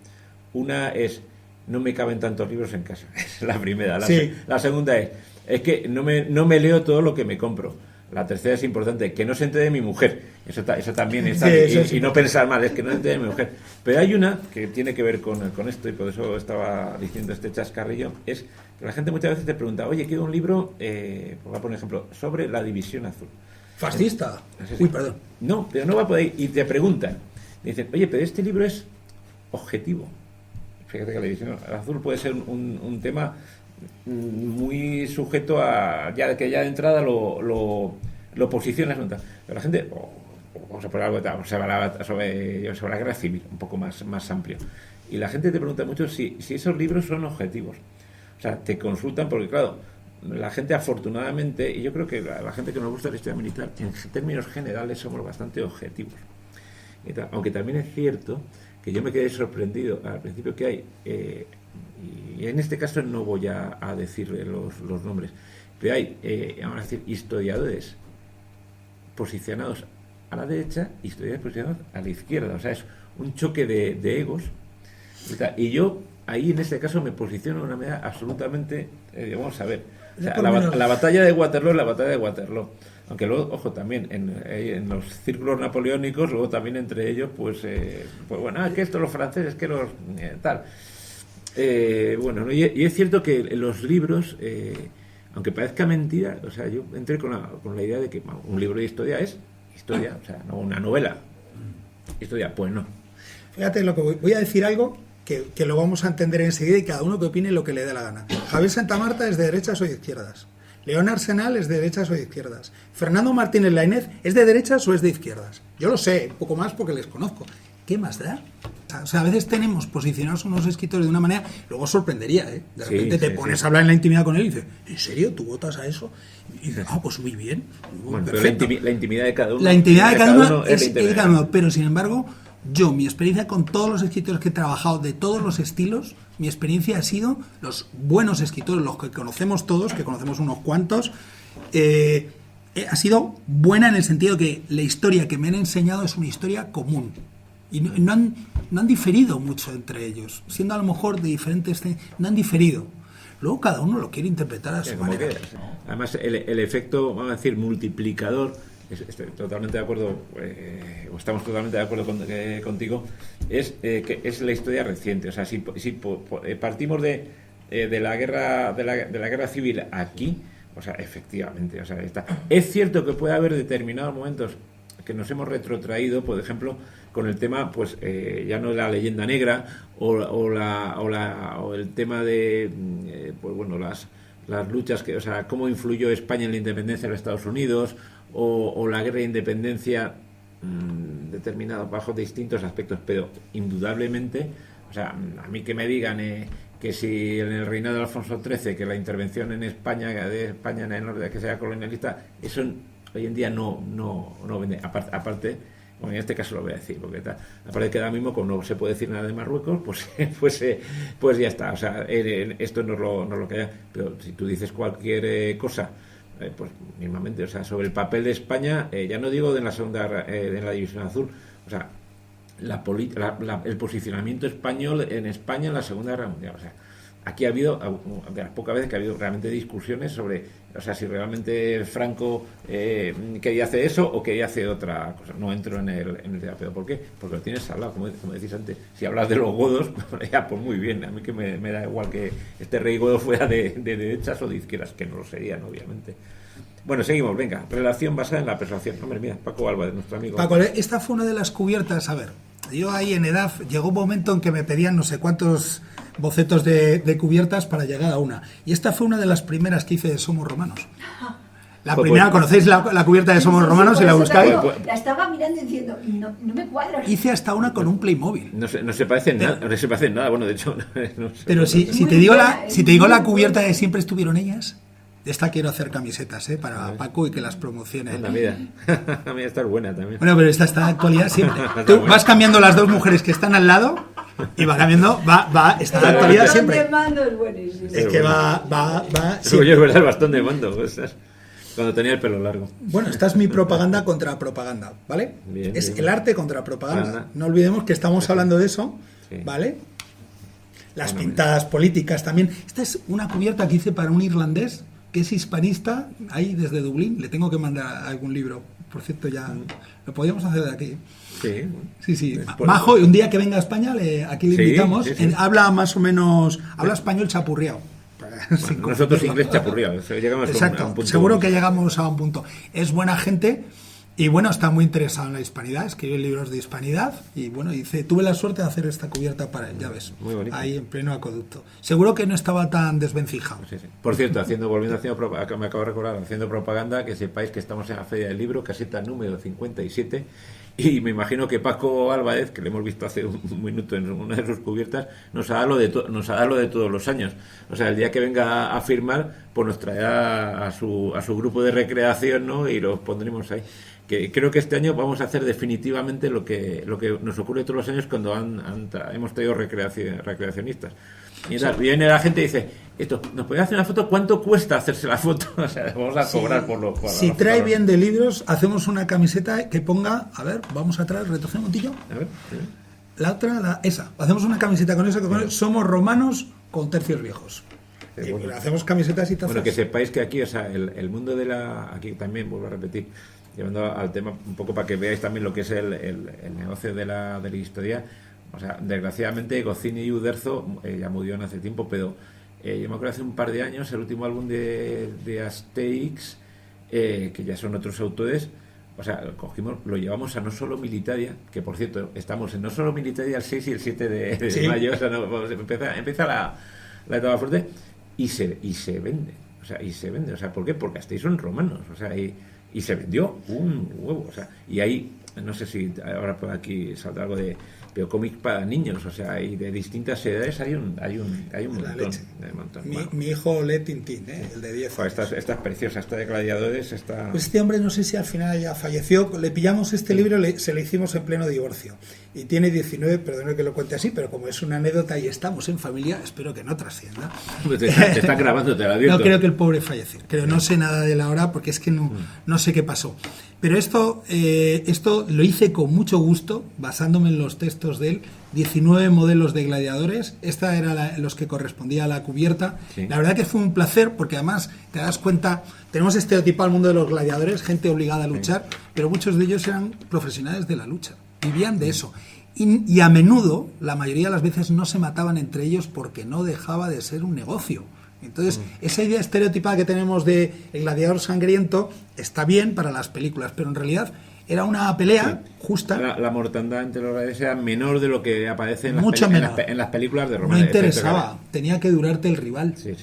Speaker 1: una es: no me caben tantos libros en casa. Es la primera. La segunda es que no me leo todo lo que me compro. La tercera es importante: que no se entere mi mujer. Eso también está. Y no pensar mal, es que no se entere mi mujer. Pero hay una que tiene que ver con esto, y por eso estaba diciendo este chascarrillo, es que la gente muchas veces te pregunta: oye, quiero un libro, voy a poner ejemplo, sobre la División Azul.
Speaker 2: ¿Fascista? Uy, perdón.
Speaker 1: No, pero no va por ahí. Y te preguntan, dicen: oye, pero este libro es objetivo. Fíjate que la División Azul puede ser un tema muy sujeto a ya de entrada lo posicionas. Pero la gente, vamos a poner algo sobre la guerra civil, un poco más amplio. Y la gente te pregunta mucho si esos libros son objetivos. O sea, te consultan porque, claro, la gente, afortunadamente, y yo creo que la gente que nos gusta la historia militar, en términos generales somos bastante objetivos. Aunque también es cierto que yo me quedé sorprendido al principio que hay, y en este caso no voy a decir los nombres, pero hay, vamos a decir, historiadores posicionados a la derecha, historiadores posicionados a la izquierda. O sea, es un choque de egos. Y yo ahí en este caso me posiciono de una manera absolutamente, vamos a ver, o sea, la batalla de Waterloo es la batalla de Waterloo. Aunque luego, ojo, también en los círculos napoleónicos, luego también entre ellos, pues bueno, que esto los franceses, que los tal. Bueno, ¿no? Y es cierto que los libros, aunque parezca mentira, o sea, yo entré con la idea de que un libro de historia es historia, o sea, no una novela. Historia, pues no.
Speaker 2: Fíjate, lo que voy a decir algo que lo vamos a entender enseguida y cada uno que opine lo que le dé la gana. Javier Santamarta es de derechas o de izquierdas. León Arsenal es de derechas o de izquierdas. Fernando Martínez Lainez es de derechas o es de izquierdas. Yo lo sé, un poco más porque les conozco. ¿Qué más da? O sea, a veces tenemos posicionados unos escritores de una manera, luego sorprendería, ¿eh? De repente te pones a hablar en la intimidad con él y dices: ¿en serio? ¿Tú votas a eso? Y dices: pues muy bien.
Speaker 1: Bueno, pero la intimidad de cada uno.
Speaker 2: La intimidad de cada uno es de cada uno. Pero sin embargo, mi experiencia con todos los escritores que he trabajado de todos los estilos, mi experiencia ha sido los buenos escritores, los que conocemos todos, que conocemos unos cuantos, ha sido buena en el sentido que la historia que me han enseñado es una historia común. Y no han diferido mucho entre ellos, siendo a lo mejor de diferentes, no han diferido. Luego cada uno lo quiere interpretar a su manera.
Speaker 1: Además, el efecto, vamos a decir, multiplicador, estoy totalmente de acuerdo, o estamos totalmente de acuerdo contigo, es que es la historia reciente. O sea, si partimos de la guerra civil aquí, o sea, efectivamente, o sea, es cierto que puede haber determinados momentos que nos hemos retrotraído, por ejemplo, con el tema, pues ya no la leyenda negra o el tema de pues bueno, las luchas que, o sea, cómo influyó España en la independencia de los Estados Unidos o la guerra de independencia determinada bajo distintos aspectos, pero indudablemente, o sea, a mí que me digan que si en el reinado de Alfonso XIII, que la intervención en España en el norte, que sea colonialista, eso hoy en día no vende. Aparte, Bueno, en este caso lo voy a decir, porque aparte que ahora mismo, como no se puede decir nada de Marruecos, pues ya está. O sea, esto no es lo que hay. Pero si tú dices cualquier cosa, pues mismamente, o sea, sobre el papel de España, ya no digo de la segunda, de la División Azul, o sea, el posicionamiento español en España en la Segunda Guerra Mundial, o sea, aquí ha habido, de las pocas veces que ha habido realmente discusiones sobre, o sea, si realmente Franco quería hacer eso o quería hacer otra cosa. No entro en el tema, pero ¿por qué? Porque lo tienes al lado, como decís antes. Si hablas de los godos, ya, pues muy bien. A mí que me da igual que este rey godo fuera de derechas o de izquierdas, que no lo serían, obviamente. Bueno, seguimos, venga. Relación basada en la persuasión. Hombre, mira, Paco Álvarez, nuestro amigo.
Speaker 2: Paco, esta fue una de las cubiertas, a ver, yo ahí en edad, llegó un momento en que me pedían no sé cuántos bocetos de cubiertas para llegar a una. Y esta fue una de las primeras que hice de Somos Romanos. La primera, ¿conocéis la cubierta de Somos Romanos? Si la buscáis.
Speaker 3: La estaba mirando diciendo, no me cuadra.
Speaker 2: Hice hasta una con un Playmobil.
Speaker 1: No se parece en nada, no se parece en nada. Bueno, de hecho, no sé.
Speaker 2: Pero si te digo la cubierta de Siempre estuvieron ellas, de esta quiero hacer camisetas, para Paco y que las promocione.
Speaker 1: Anda, mira, esta es buena también.
Speaker 2: Bueno, pero esta está en actualidad siempre. Tú vas cambiando las dos mujeres que están al lado y va cambiando, está en la actualidad siempre. Es que va
Speaker 1: siempre. Yo es el bastón de mando, cuando tenía el pelo largo.
Speaker 2: Bueno, esta es mi propaganda contra propaganda, ¿vale?
Speaker 1: Bien,
Speaker 2: es
Speaker 1: bien.
Speaker 2: el arte contra propaganda. No olvidemos que estamos hablando de eso, ¿vale? Las pintadas políticas también. Esta es una cubierta que hice para un irlandés que es hispanista, ahí desde Dublín. Le tengo que mandar algún libro. Por cierto, ya lo podíamos hacer de aquí. Sí. Majo, y un día que venga a España, aquí le invitamos. Sí. Habla más o menos, habla español chapurreado.
Speaker 1: Bueno, nosotros inglés chapurreado. Llegamos
Speaker 2: exacto,
Speaker 1: a un punto.
Speaker 2: Seguro que llegamos a un punto. Es buena gente. Y bueno, está muy interesado en la hispanidad, escribe libros de hispanidad y bueno, tuve la suerte de hacer esta cubierta para él, ya ves, ahí en pleno acueducto. Seguro que no estaba tan desvencijado.
Speaker 1: Sí. Por cierto, me acabo de recordar, haciendo propaganda, que sepáis que estamos en la Feria del Libro, caseta número 57, y me imagino que Paco Álvarez, que le hemos visto hace un minuto en una de sus cubiertas, nos hará lo de todos los años. O sea, el día que venga a firmar, pues nos traerá a su grupo de recreación, ¿no? Y los pondremos ahí. Que creo que este año vamos a hacer definitivamente lo que nos ocurre todos los años cuando hemos traído recreacionistas. Y viene la gente y dice, ¿nos podéis hacer una foto? ¿Cuánto cuesta hacerse la foto? O sea, vamos a cobrar por lo cual.
Speaker 2: Si trae bien de libros, hacemos una camiseta que ponga, a ver, vamos a traer, retrocede un montillo.
Speaker 1: A ver.
Speaker 2: La otra, esa. Hacemos una camiseta con eso, que pone, somos romanos con tercios viejos. Y bueno, hacemos camisetas y tazas.
Speaker 1: Bueno, que sepáis que aquí, o sea, el mundo de aquí también, vuelvo a repetir, llevando al tema un poco para que veáis también lo que es el negocio de la historia. O sea, desgraciadamente Goscinny y Uderzo ya murieron hace tiempo, pero yo me acuerdo hace un par de años el último álbum de Asterix, que ya son otros autores. O sea, lo llevamos a No Solo Militaria, que por cierto estamos en No Solo Militaria el 6 y el 7 de mayo. O sea, empieza la etapa fuerte y se vende. O sea, ¿por qué? Porque Asterix son romanos. O sea, y se vendió un huevo. O sea, y ahí, no sé si ahora por aquí saldrá algo pero cómic para niños, o sea, y de distintas edades hay un montón.
Speaker 2: Mi hijo lee Tintín, el de 10 años.
Speaker 1: Esta es preciosa, esta de Gladiadores,
Speaker 2: Pues este hombre no sé si al final ya falleció, le pillamos este libro, se le hicimos en pleno divorcio, y tiene 19, perdone que lo cuente así, pero como es una anécdota y estamos en familia, espero que no trascienda.
Speaker 1: Te están grabando, te lo advierto.
Speaker 2: No creo que el pobre falleció, no sé nada de la hora, porque es que no sé qué pasó. Pero esto lo hice con mucho gusto, basándome en los textos de él, 19 modelos de gladiadores, esta era los que correspondía a la cubierta. Sí. La verdad que fue un placer, porque además te das cuenta, tenemos estereotipado el mundo de los gladiadores, gente obligada a luchar, pero muchos de ellos eran profesionales de la lucha, vivían de eso. Y a menudo, la mayoría de las veces, no se mataban entre ellos porque no dejaba de ser un negocio. Entonces, esa idea estereotipada que tenemos de el gladiador sangriento está bien para las películas, pero en realidad era una pelea justa.
Speaker 1: La mortandad entre los gladiadores era menor de lo que aparece en las películas de Roma.
Speaker 2: No interesaba, tenía que durarte el rival.
Speaker 1: Sí.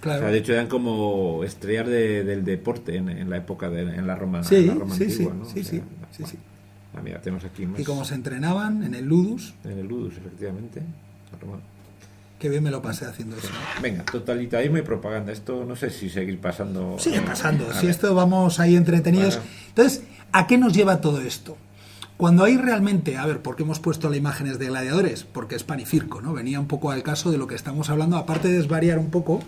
Speaker 2: Claro.
Speaker 1: O sea, de hecho eran como estrellas del deporte en la época en la Roma,
Speaker 2: sí,
Speaker 1: en la Roma antigua, ¿no?
Speaker 2: Sí.
Speaker 1: Mira, tenemos aquí más.
Speaker 2: Y como se entrenaban en el Ludus.
Speaker 1: En el Ludus, efectivamente.
Speaker 2: Qué bien me lo pasé haciendo eso.
Speaker 1: Venga, totalitarismo y propaganda. Esto no sé si seguir pasando.
Speaker 2: Sigue pasando. Si esto vamos ahí entretenidos. Bueno. Entonces, ¿a qué nos lleva todo esto? Cuando hay realmente, a ver, ¿por qué hemos puesto las imágenes de gladiadores? Porque es pan y circo, ¿no? Venía un poco al caso de lo que estamos hablando, aparte de desvariar un poco,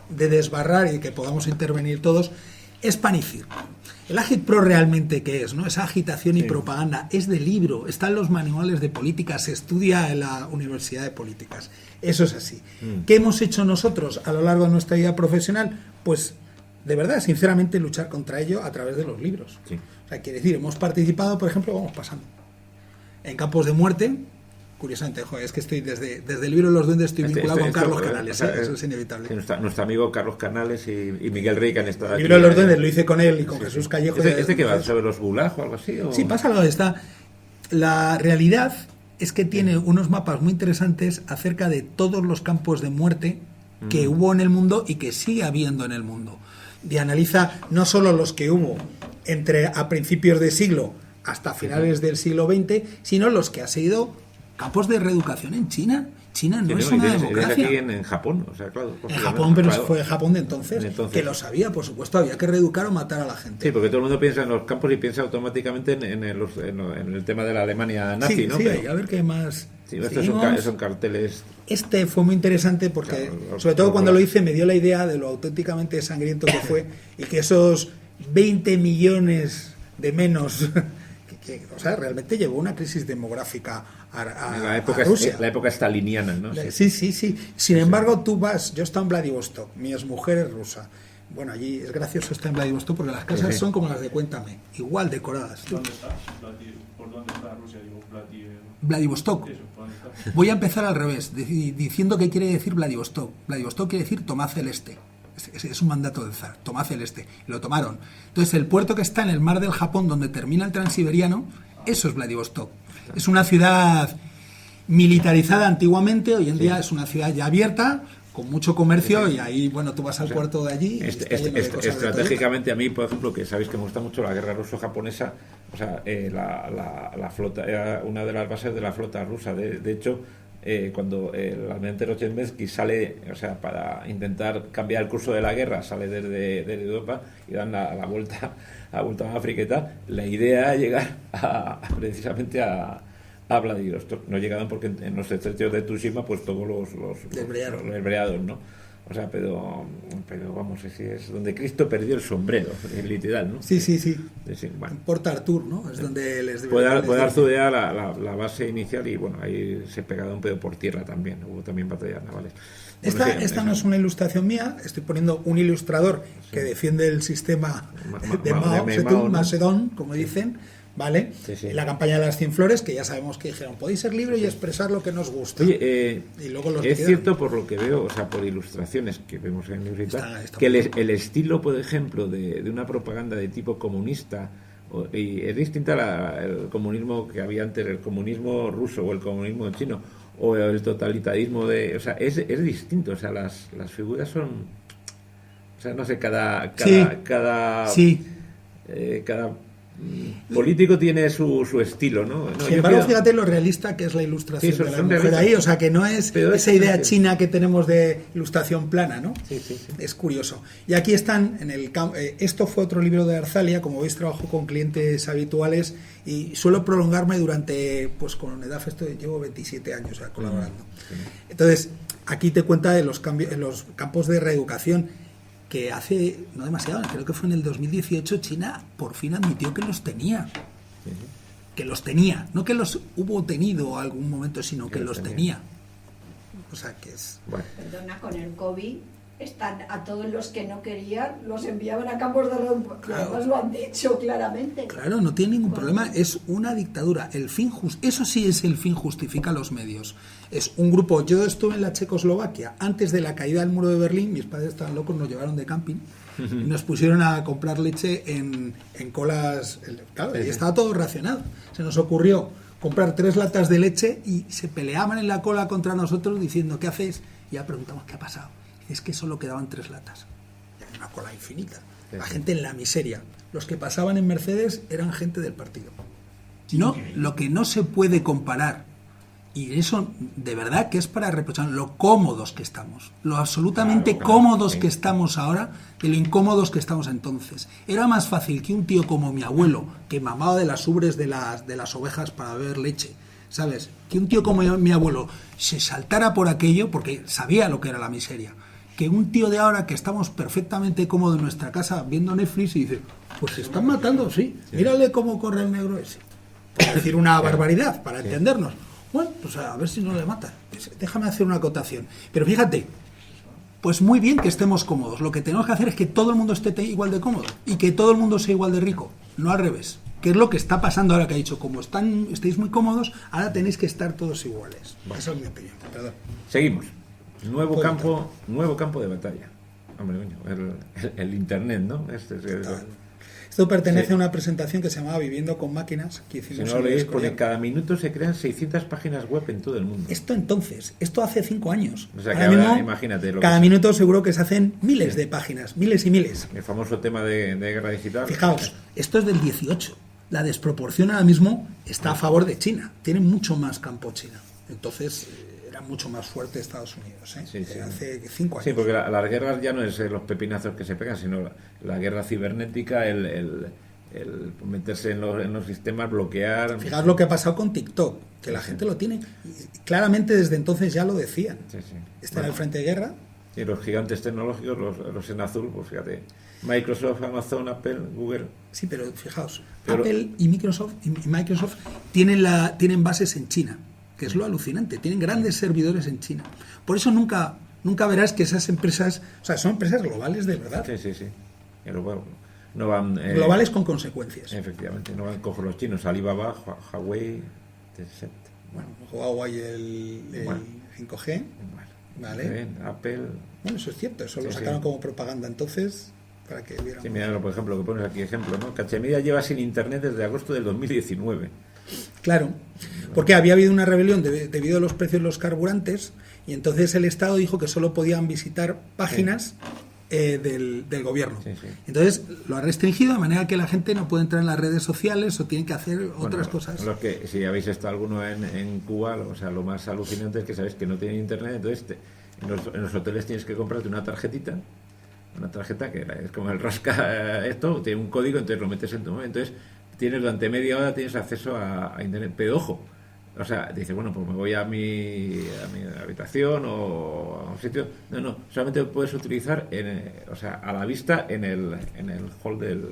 Speaker 2: de desbarrar y que podamos intervenir todos, es pan y circo. El Agitprop realmente, ¿qué es? ¿No? Esa agitación y propaganda es de libro, está en los manuales de política, se estudia en la Universidad de Políticas. Eso es así. ¿Qué hemos hecho nosotros a lo largo de nuestra vida profesional? Pues, de verdad, sinceramente, luchar contra ello a través de los libros.
Speaker 1: Sí.
Speaker 2: O sea, quiere decir, hemos participado, por ejemplo, vamos pasando, en campos de muerte. Curiosamente, joder, es que estoy desde el libro de los duendes estoy vinculado con Carlos Canales, eso es inevitable.
Speaker 1: Nuestro amigo Carlos Canales y Miguel Rey, que han estado
Speaker 2: El
Speaker 1: aquí.
Speaker 2: libro de los duendes lo hice con él y con Jesús Callejo.
Speaker 1: ¿Este que va sobre los gulag o algo así? ¿O?
Speaker 2: Sí, pásalo, está. La realidad es que tiene unos mapas muy interesantes acerca de todos los campos de muerte que hubo en el mundo y que sigue habiendo en el mundo. Y analiza no solo los que hubo a principios de siglo hasta finales del siglo XX, sino los que ha sido campos de reeducación en China. China no es una democracia.
Speaker 1: Aquí en Japón, o sea, claro.
Speaker 2: En Japón, pero
Speaker 1: claro.
Speaker 2: fue Japón de entonces, que lo sabía, por supuesto, había que reeducar o matar a la gente.
Speaker 1: Sí, porque todo el mundo piensa en los campos y piensa automáticamente en el tema de la Alemania nazi,
Speaker 2: sí,
Speaker 1: ¿no?
Speaker 2: Sí,
Speaker 1: Pero,
Speaker 2: a ver qué más.
Speaker 1: sí, estos son carteles.
Speaker 2: Este fue muy interesante porque,
Speaker 1: claro,
Speaker 2: sobre todo cuando lo hice, me dio la idea de lo auténticamente sangriento que fue y que esos 20 millones de menos, o sea, realmente llevó una crisis demográfica a Rusia.
Speaker 1: La época staliniana, ¿no?
Speaker 2: Sí. Sin embargo, tú vas, yo estoy en Vladivostok, mi exmujer es rusa. Bueno, allí es gracioso estar en Vladivostok porque las casas son como las de Cuéntame, igual decoradas.
Speaker 4: ¿Dónde está? ¿Por dónde está Rusia? Digo,
Speaker 2: Vladivostok. Voy a empezar al revés, diciendo qué quiere decir Vladivostok. Vladivostok quiere decir tomad el este. Es un mandato del zar, tomad el este. Lo tomaron. Entonces, el puerto que está en el mar del Japón, donde termina el transiberiano, eso es Vladivostok. Es una ciudad militarizada antiguamente, hoy en día es una ciudad ya abierta, con mucho comercio, y ahí, bueno, tú vas al puerto de allí.
Speaker 1: Estratégicamente, a mí, por ejemplo, que sabéis que me gusta mucho la guerra ruso-japonesa, o sea, la flota era una de las bases de la flota rusa. De hecho, cuando el almirante Rochenbensky sale, o sea, para intentar cambiar el curso de la guerra, sale desde Europa y dan la vuelta a África y tal, la idea es llegar precisamente a Vladivostok. No llegaron porque en los estrechos de Tsushima pues todos los desbreados, ¿no? O sea, pero vamos, es donde Cristo perdió el sombrero, literal, ¿no?
Speaker 2: Sí.
Speaker 1: Bueno.
Speaker 2: Port Arthur, ¿no? Es donde les
Speaker 1: puede dar su idea la base inicial y bueno, ahí se pegaron un pedo por tierra también, hubo también batallas navales. Bueno,
Speaker 2: esta no es una ilustración mía, estoy poniendo un ilustrador que defiende el sistema de Mao Zedong, Macedón, como dicen, ¿vale? Sí. La campaña de las 100 flores, que ya sabemos que dijeron, podéis ser libres y expresar lo que nos gusta.
Speaker 1: Oye,
Speaker 2: y luego
Speaker 1: es cierto, por lo que veo, o sea, por ilustraciones que vemos en News y tal, que el estilo, por ejemplo, de una propaganda de tipo comunista, y es distinta al comunismo que había antes, el comunismo ruso o el comunismo chino, o el totalitarismo o sea, es distinto, o sea, las figuras son, o sea, no sé, cada político tiene su estilo, ¿no?
Speaker 2: Sin embargo, fíjate lo realista que es la ilustración de la mujer ahí, o sea, que no es esa idea china que tenemos de ilustración plana, ¿no?
Speaker 1: Sí.
Speaker 2: Es curioso. Y aquí están, esto fue otro libro de Arzalia, como veis trabajo con clientes habituales y suelo prolongarme durante, pues con EDAF llevo 27 años ya colaborando. Entonces, aquí te cuenta de los cambios en los campos de reeducación, que hace no demasiado, creo que fue en el 2018, China por fin admitió que los tenía. Que los tenía, no que los hubo tenido algún momento, sino que los tenía. O sea, que es...
Speaker 3: Bueno. Perdona, con el COVID a todos los que no querían los enviaban a campos de reeducación. Claro. Además lo han dicho claramente.
Speaker 2: Claro, no tiene ningún problema, es una dictadura. Eso sí es el fin justifica los medios. Es un grupo, yo estuve en la Checoslovaquia antes de la caída del muro de Berlín, mis padres estaban locos, nos llevaron de camping y nos pusieron a comprar leche en colas, claro, y estaba todo racionado. Se nos ocurrió comprar 3 latas de leche y se peleaban en la cola contra nosotros diciendo, ¿qué hacéis? Y ya preguntamos, ¿qué ha pasado? Es que solo quedaban 3 latas. Y una cola infinita. La gente en la miseria. Los que pasaban en Mercedes eran gente del partido. No, lo que no se puede comparar Y eso, de verdad, que es para reprochar lo cómodos que estamos, lo absolutamente
Speaker 1: Claro,
Speaker 2: cómodos
Speaker 1: sí.
Speaker 2: que estamos ahora de lo incómodos que estamos entonces. Era más fácil que un tío como mi abuelo, que mamaba de las ubres de las ovejas para beber leche, ¿sabes? Que un tío como mi abuelo se saltara por aquello porque sabía lo que era la miseria. Que un tío de ahora que estamos perfectamente cómodos en nuestra casa viendo Netflix y dice, pues se están matando, sí, mírale cómo corre el negro ese. Por decir una barbaridad, para entendernos. Bueno, pues a ver si no le matan. Déjame hacer una acotación. Pero fíjate, pues muy bien que estemos cómodos. Lo que tenemos que hacer es que todo el mundo esté igual de cómodo y que todo el mundo sea igual de rico, no al revés. Que es lo que está pasando ahora, que ha dicho, como estáis muy cómodos, ahora tenéis que estar todos iguales. Esa es mi opinión. Perdón.
Speaker 1: Seguimos. Nuevo
Speaker 2: Puede
Speaker 1: campo de batalla. Hombre, coño, el internet, ¿no?
Speaker 2: Esto pertenece a una presentación que se llamaba Viviendo con Máquinas, que
Speaker 1: Si
Speaker 2: hicimos
Speaker 1: no
Speaker 2: en
Speaker 1: lo
Speaker 2: el
Speaker 1: leéis, porque
Speaker 2: Escorial.
Speaker 1: cada minuto se crean 600 páginas web en todo el mundo.
Speaker 2: Esto hace 5 años.
Speaker 1: O sea que ahora imagínate lo
Speaker 2: cada
Speaker 1: que
Speaker 2: minuto seguro que se hacen miles de páginas, miles y miles.
Speaker 1: El famoso tema de guerra digital.
Speaker 2: Fijaos, esto es del 18. La desproporción ahora mismo está a favor de China. Tiene mucho más campo China. Entonces, era mucho más fuerte Estados Unidos, ¿eh?
Speaker 1: Sí, sí.
Speaker 2: Hace 5 años.
Speaker 1: Sí, porque las guerras ya no es los pepinazos que se pegan, sino la guerra cibernética, el meterse en los sistemas, bloquear.
Speaker 2: Fijaos lo que ha pasado con TikTok, que la gente lo tiene. Y claramente desde entonces ya lo decían.
Speaker 1: Sí, sí.
Speaker 2: Está en el frente de guerra.
Speaker 1: Y los gigantes tecnológicos, los en azul, pues fíjate, Microsoft, Amazon, Apple, Google.
Speaker 2: Sí, pero fijaos,
Speaker 1: Pero-
Speaker 2: Apple y Microsoft tienen bases en China, que es lo alucinante. Tienen grandes servidores en China. Por eso nunca verás que esas empresas, o sea, son empresas globales de verdad.
Speaker 1: Sí, sí, sí. Pero bueno, no van.
Speaker 2: Globales con consecuencias.
Speaker 1: Efectivamente, no van cojo los chinos, Alibaba, Huawei, Tencent.
Speaker 2: Bueno, Huawei el
Speaker 1: Bueno.
Speaker 2: 5G.
Speaker 1: Bueno,
Speaker 2: Vale.
Speaker 1: bien, Apple.
Speaker 2: Bueno, eso es cierto, eso lo
Speaker 1: Sí,
Speaker 2: sacaron
Speaker 1: sí.
Speaker 2: como propaganda entonces para que vieran.
Speaker 1: Sí, mira, por ejemplo, que pones aquí ejemplo, ¿no? Cachemira lleva sin internet desde agosto del 2019.
Speaker 2: Claro, porque había habido una rebelión debido a los precios de los carburantes y entonces el Estado dijo que solo podían visitar páginas del gobierno.
Speaker 1: Sí, sí.
Speaker 2: Entonces lo ha restringido de manera que la gente no puede entrar en las redes sociales o tiene que hacer otras
Speaker 1: Bueno,
Speaker 2: cosas.
Speaker 1: Los que, si habéis estado alguno en Cuba, o sea, lo más alucinante es que sabéis que no tienen internet, entonces en los hoteles tienes que comprarte una tarjetita, que es como el rasca esto, tiene un código, entonces lo metes en tu móvil, entonces tienes durante media hora tienes acceso a internet, pero ojo, o sea, dice, bueno, pues me voy a mi habitación o a un sitio. No, solamente lo puedes utilizar o sea, a la vista en el hall del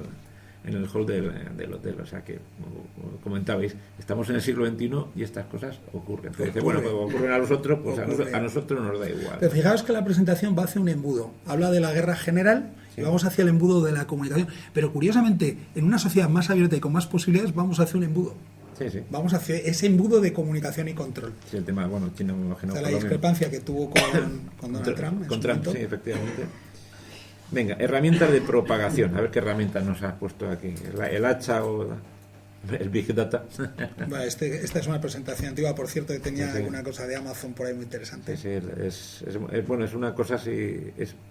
Speaker 1: hotel. O sea que, como comentabais, estamos en el siglo XXI y estas cosas ocurren. Entonces, dice, bueno, pues ocurren a los otros, pues a nosotros nos da igual.
Speaker 2: Pero fijaos que la presentación va hacia un embudo. Habla de la guerra general y vamos hacia el embudo de la comunicación. Pero curiosamente, en una sociedad más abierta y con más posibilidades, vamos hacia un embudo.
Speaker 1: Sí, sí.
Speaker 2: Vamos hacia ese embudo de comunicación y control.
Speaker 1: Sí, el tema, bueno, China me imagino.
Speaker 2: O sea, la
Speaker 1: por lo mismo.
Speaker 2: discrepancia que tuvo con Donald Trump. en
Speaker 1: Con
Speaker 2: su
Speaker 1: Trump,
Speaker 2: momento.
Speaker 1: sí, efectivamente. Venga, herramientas de propagación. A ver qué herramientas nos has puesto aquí. El hacha o el Big Data.
Speaker 2: Bueno, esta es una presentación antigua, por cierto, que tenía
Speaker 1: Sí, sí.
Speaker 2: alguna cosa de Amazon por ahí muy interesante.
Speaker 1: Sí, bueno, es una cosa así.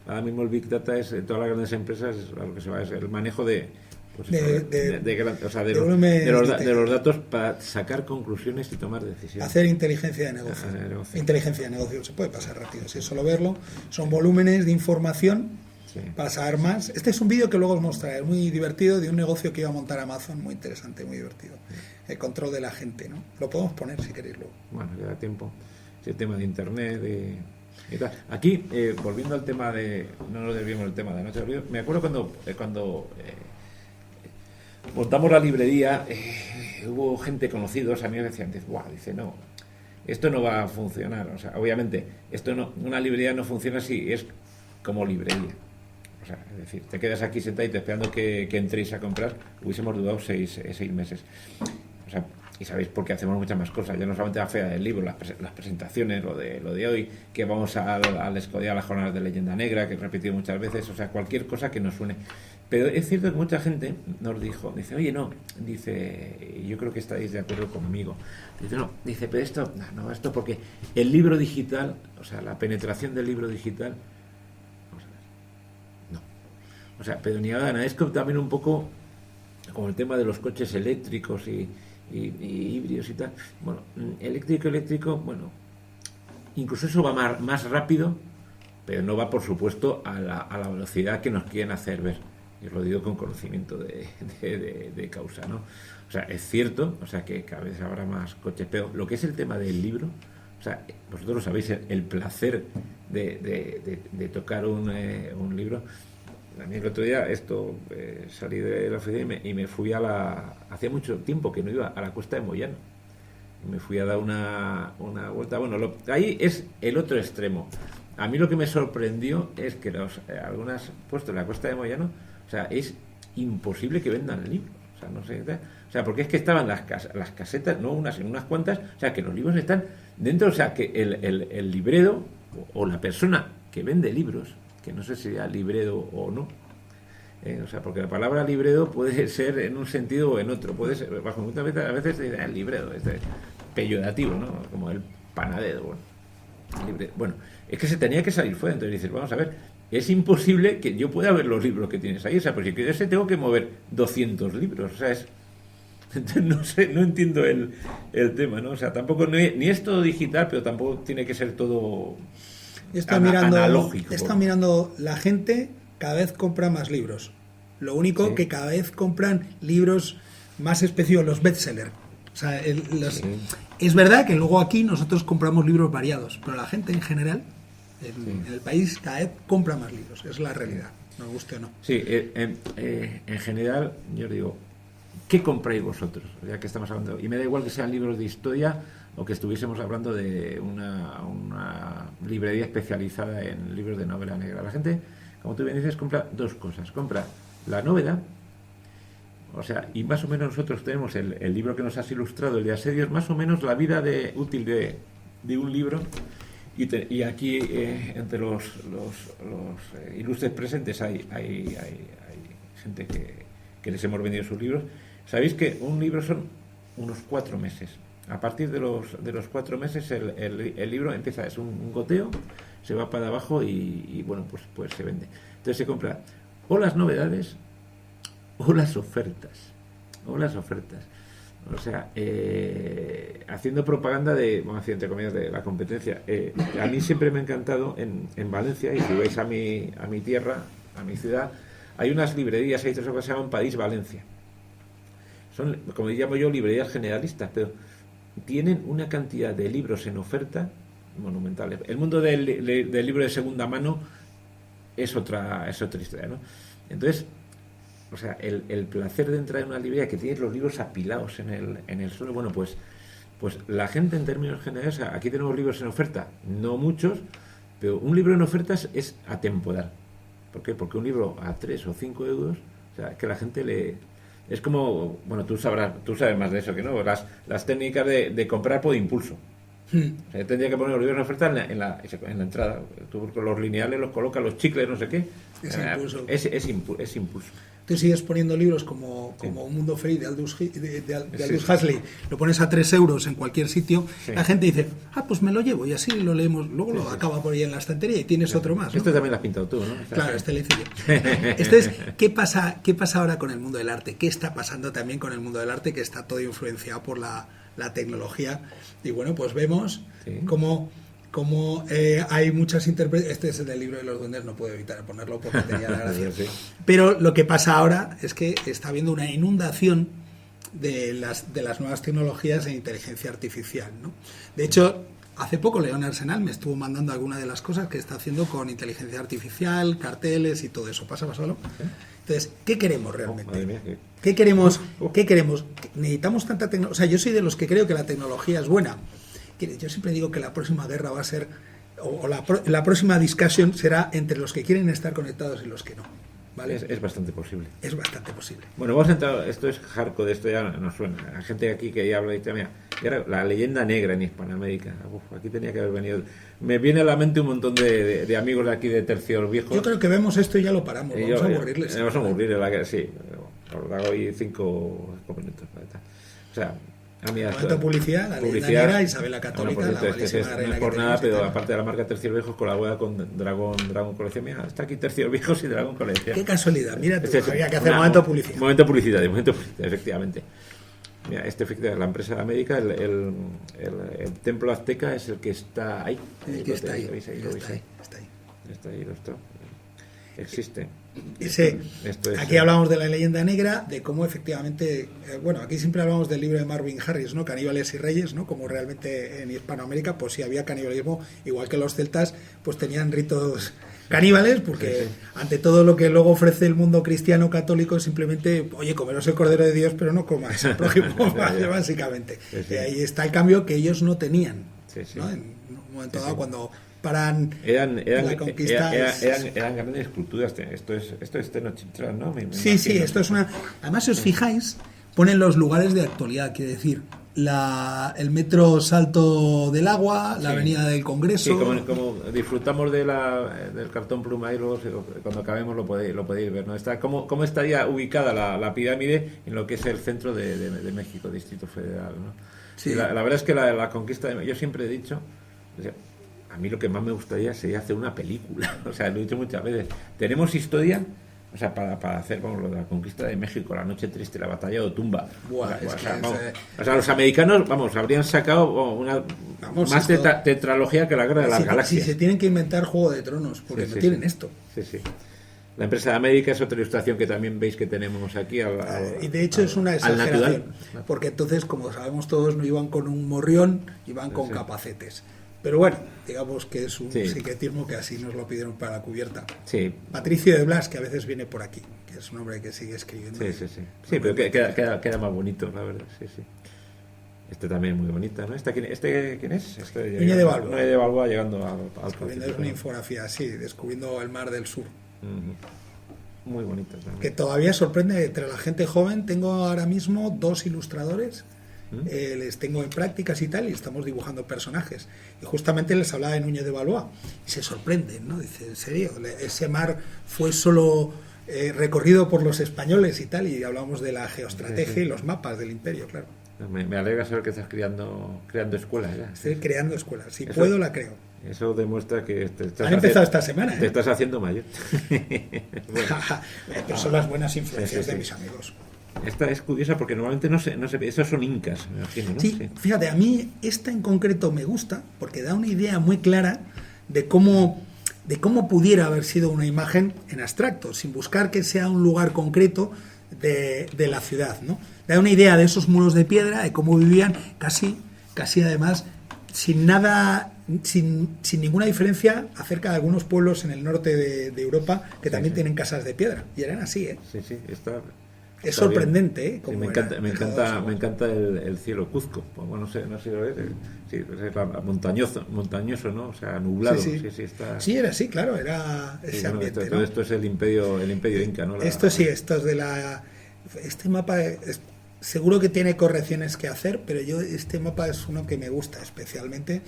Speaker 1: Ahora mismo el Big Data es todas las grandes empresas, a lo que se va, es el manejo de. Pues eso, o sea, de los datos para sacar conclusiones y tomar decisiones.
Speaker 2: Hacer inteligencia de negocio. Inteligencia de negocio, se puede pasar rápido, si es solo verlo. Son volúmenes de información
Speaker 1: Sí.
Speaker 2: para saber más. Este es un vídeo que luego os mostraré, es muy divertido, de un negocio que iba a montar Amazon, muy interesante, muy divertido. El control de la gente, ¿no? Lo podemos poner si queréis luego.
Speaker 1: Bueno, queda tiempo. El tema de internet y tal. Aquí, volviendo al tema de. No nos desviemos del tema de Noche de Ruido. Me acuerdo cuando montamos la librería, hubo gente conocidos, amigos, que decían, "Buah", dice, no, esto no va a funcionar. O sea, obviamente, una librería no funciona si es como librería. O sea, es decir, te quedas aquí sentadito esperando que entréis a comprar, hubiésemos dudado seis meses. O sea, y sabéis por qué hacemos muchas más cosas, ya no solamente la feria del libro, las presentaciones, lo de hoy, que vamos al Escorial, a las jornadas de Leyenda Negra, que he repetido muchas veces, o sea, cualquier cosa que nos une. Pero es cierto que mucha gente nos dice, oye, no, dice, y yo creo que estáis de acuerdo conmigo, dice, no, dice, pero esto porque el libro digital, o sea, la penetración del libro digital, vamos a ver, no. O sea, pero ni ahora, es como también un poco como el tema de los coches eléctricos y y híbridos y tal. Bueno, eléctrico, bueno, incluso eso va más rápido, pero no va, por supuesto, a la velocidad que nos quieren hacer ver. Y os lo digo con conocimiento de causa, ¿no? O sea, es cierto, o sea, que cada vez habrá más coches, pero lo que es el tema del libro, o sea, vosotros lo sabéis, el placer de tocar un libro. A mí el otro día salí de la oficina y me fui hacía mucho tiempo que no iba a la Cuesta de Moyano. Y me fui a dar una vuelta. Bueno, ahí es el otro extremo. A mí lo que me sorprendió es que algunas puestos en la Cuesta de Moyano, o sea, es imposible que vendan libros. O sea, no sé, o sea, porque es que estaban las casetas, no unas, en unas cuantas, o sea, que los libros están dentro, o sea, que el librero o la persona que vende libros, que no sé si sea librero o no, o sea, porque la palabra librero puede ser en un sentido o en otro, puede ser, bajo muchas veces, a veces el librero, peyorativo, ¿no? Como el panadero, bueno, es que se tenía que salir fuera, entonces dices, vamos a ver, es imposible que yo pueda ver los libros que tienes ahí, o sea, pues si yo tengo que mover 200 libros, o sea, entonces no sé, no entiendo el tema, ¿no? O sea, tampoco ni es todo digital, pero tampoco tiene que ser todo analógico.
Speaker 2: Está mirando la gente, cada vez compra más libros. Lo único que cada vez compran libros más específicos, los bestsellers. O sea, es verdad que luego aquí nosotros compramos libros variados, pero la gente en general, en el país, cada vez compra más libros. Es la realidad, nos guste o no.
Speaker 1: Sí, en general, yo digo, ¿qué compráis vosotros? Ya que estamos hablando, y me da igual que sean libros de historia o que estuviésemos hablando de una librería especializada en libros de novela negra. La gente, como tú bien dices, compra dos cosas. Compra la novedad, o sea, y más o menos nosotros tenemos el libro que nos has ilustrado, el de Asedios, más o menos la vida útil de un libro. Y aquí, entre los ilustres presentes, hay gente que les hemos vendido sus libros. Sabéis que un libro son unos 4 meses. A partir de los 4 meses el libro empieza, es un goteo, se va para abajo y bueno, pues se vende. Entonces se compra o las novedades o las ofertas. O sea, haciendo propaganda entre comillas, de la competencia. A mí siempre me ha encantado en Valencia, y si vais a mi tierra, a mi ciudad, hay unas librerías, hay 3 o 4 que se llaman París Valencia. Son, como llamo yo, librerías generalistas, pero tienen una cantidad de libros en oferta monumentales. El mundo del libro de segunda mano es otra historia, ¿no? Entonces, o sea, el placer de entrar en una librería que tienes los libros apilados en el suelo, bueno, pues la gente, en términos generales, o sea, aquí tenemos libros en oferta, no muchos, pero un libro en ofertas es atemporal. ¿Por qué? Porque un libro a 3 o 5 euros, o sea, que la gente es como, bueno, tú sabes más de eso que no, las técnicas de comprar por impulso. O sea, tendría que poner los libros en oferta en la entrada. Tú con los lineales los colocas, los chicles, no sé qué. Es impulso.
Speaker 2: Tú sigues poniendo libros como Un Mundo Feliz de Aldous Huxley, lo pones a 3 euros en cualquier sitio, la gente dice, pues me lo llevo y así lo leemos, luego lo acaba por ahí en la estantería y tienes otro más, ¿no?
Speaker 1: Esto también lo has pintado tú, ¿no?
Speaker 2: Claro, le hice yo. Entonces, ¿qué pasa ahora con el mundo del arte? ¿Qué está pasando también con el mundo del arte, que está todo influenciado por la tecnología? Y bueno, pues vemos cómo hay muchas interpretaciones. Este es el del libro de los duendes, no puedo evitar ponerlo porque tenía la gracia. Pero lo que pasa ahora es que está habiendo una inundación de las nuevas tecnologías e inteligencia artificial, ¿no? De hecho, hace poco León Arsenal me estuvo mandando algunas de las cosas que está haciendo con inteligencia artificial, carteles y todo eso. Pásalo. Entonces, ¿qué queremos realmente?
Speaker 1: Madre mía,
Speaker 2: ¿Qué queremos? ¿Qué queremos? Necesitamos tanta tecnología. O sea, yo soy de los que creo que la tecnología es buena. Yo siempre digo que la próxima guerra va a ser, o la próxima discussion será entre los que quieren estar conectados y los que no, ¿vale?
Speaker 1: Es bastante posible.
Speaker 2: Es bastante posible.
Speaker 1: Bueno, vamos a entrar, esto es hardcore, esto ya nos suena. La gente aquí que ya habla de mira, y ahora la leyenda negra en Hispanoamérica. Aquí tenía que haber venido. Me viene a la mente un montón de amigos de aquí de tercios viejos.
Speaker 2: Yo creo que vemos esto y ya lo paramos. Vamos a aburrirles.
Speaker 1: Vamos a aburrirles, sí. Os hago hoy 5 minutos. O sea,
Speaker 2: momento publicidad, la leyenda negra, Isabel la Católica, la malísima reina.
Speaker 1: No es por nada, pero aparte de la marca Tercios Viejos, colabora con Dragon Colección. Mira, está aquí Tercios Viejos y Dragon Colección.
Speaker 2: Qué casualidad, mira tú, había que hacer momento publicidad.
Speaker 1: Momento publicidad, efectivamente. Mira, la empresa de América, el templo azteca es el que está ahí.
Speaker 2: El que está ahí.
Speaker 1: ¿Lo veis ahí? Está ahí, existe.
Speaker 2: Aquí hablamos de la leyenda negra, de cómo efectivamente, aquí siempre hablamos del libro de Marvin Harris, ¿no? Caníbales y Reyes, ¿no? Como realmente en Hispanoamérica, pues sí había canibalismo, igual que los celtas, pues tenían ritos caníbales, porque ante todo lo que luego ofrece el mundo cristiano católico es simplemente, oye, comeros el Cordero de Dios, pero no comas al prójimo, básicamente. Ahí está el cambio que ellos no tenían, ¿no? En un momento dado, cuando paran la conquista.
Speaker 1: Eran grandes culturas. Esto es Tenochtitlan, ¿no?
Speaker 2: Sí, esto es una... Además, si os fijáis, ponen los lugares de actualidad, quiere decir, el metro Salto del Agua, la avenida del Congreso.
Speaker 1: Sí, como disfrutamos del cartón pluma y luego cuando acabemos lo podéis ver, ¿no? ¿Cómo estaría ubicada la pirámide en lo que es el centro de México, Distrito Federal, ¿no? Sí. La verdad es que la conquista yo siempre he dicho, o sea, a mí lo que más me gustaría sería hacer una película. O sea, lo he dicho muchas veces. Tenemos historia, o sea, para hacer, lo de la conquista de México, la Noche Triste, la batalla de Otumba. O sea, los americanos, habrían sacado más tetralogía que la Guerra de las Galaxias.
Speaker 2: Sí, se tienen que inventar Juego de Tronos, porque no tienen esto.
Speaker 1: Sí. La empresa de América es otra ilustración que también veis que tenemos aquí.
Speaker 2: Y de hecho es una exageración, porque entonces, como sabemos todos, no iban con un morrión, iban con capacetes. Pero bueno, digamos que es un psiquetismo que así nos lo pidieron para la cubierta. Sí. Patricio de Blas, que a veces viene por aquí, que es un hombre que sigue escribiendo.
Speaker 1: Sí, pero queda más bonito, la verdad. Sí. Este también es muy bonito, ¿no? ¿Este quién es?
Speaker 2: Nuñez de Balboa.
Speaker 1: Nuñez de Balboa llegando al
Speaker 2: Es una infografía, descubriendo el mar del sur.
Speaker 1: Muy bonito también.
Speaker 2: Que todavía sorprende entre la gente joven. Tengo ahora mismo 2 ilustradores. Les tengo en prácticas y tal, y estamos dibujando personajes. Y justamente les hablaba de Núñez de Balboa. Y se sorprenden, ¿no? Dice, ¿en serio? Ese mar fue solo recorrido por los españoles y tal, y hablamos de la geoestrategia y los mapas del imperio, claro.
Speaker 1: Me alegra saber que estás creando escuelas ya.
Speaker 2: Estoy creando escuelas. Si puedo, la creo.
Speaker 1: Eso demuestra que
Speaker 2: han empezado esta semana.
Speaker 1: Te estás haciendo mayor.
Speaker 2: Pero son las buenas influencias de mis amigos.
Speaker 1: Esta es curiosa porque normalmente no se ve. Esos son incas, me imagino, ¿no?
Speaker 2: Sí, fíjate, a mí esta en concreto me gusta porque da una idea muy clara de cómo pudiera haber sido una imagen en abstracto, sin buscar que sea un lugar concreto de la ciudad, ¿no? Da una idea de esos muros de piedra, de cómo vivían casi además sin nada, sin ninguna diferencia acerca de algunos pueblos en el norte de Europa que también tienen casas de piedra, y eran así, ¿eh?
Speaker 1: Sí,
Speaker 2: es sorprendente, ¿eh?
Speaker 1: Sí, me encanta el cielo Cuzco. Bueno, no sé si lo ves. Sí, montañoso, ¿no? O sea, nublado.
Speaker 2: Está... Sí, era así, claro, era ese ambiente.
Speaker 1: Todo esto es el imperio inca, ¿no?
Speaker 2: Esto es de la... Este mapa seguro que tiene correcciones que hacer, pero este mapa es uno que me gusta especialmente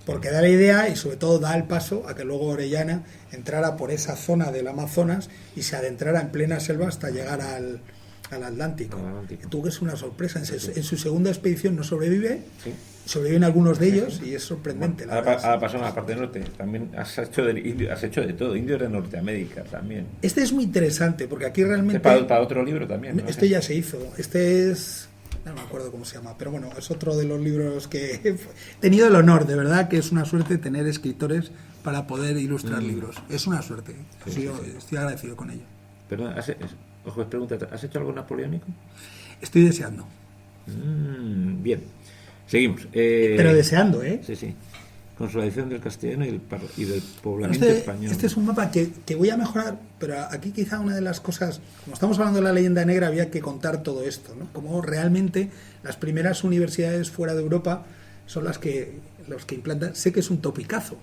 Speaker 2: porque da la idea y sobre todo da el paso a que luego Orellana entrara por esa zona del Amazonas y se adentrara en plena selva hasta llegar al Atlántico. Tuvo que es una sorpresa. En su segunda expedición no sobrevive, sobreviven algunos de ellos y es sorprendente.
Speaker 1: Ahora pasamos a la parte norte. También has hecho de todo, indios de Norteamérica también.
Speaker 2: Este es muy interesante porque aquí realmente...
Speaker 1: Para otro libro también, ¿no?
Speaker 2: Este ya se hizo. Este es... No me acuerdo cómo se llama, pero bueno, es otro de los libros que he tenido el honor, de verdad, que es una suerte tener escritores para poder ilustrar libros. Es una suerte. Estoy agradecido con ello.
Speaker 1: Perdón, pregunta, ¿has hecho algo napoleónico?
Speaker 2: Estoy deseando.
Speaker 1: Bien, seguimos.
Speaker 2: Pero deseando, ¿eh?
Speaker 1: Sí. Consolidación del castellano y del poblamiento español.
Speaker 2: Este es un mapa que voy a mejorar, pero aquí quizá una de las cosas, como estamos hablando de la leyenda negra, había que contar todo esto, ¿no? Como realmente las primeras universidades fuera de Europa son los que implantan. Sé que es un topicazo,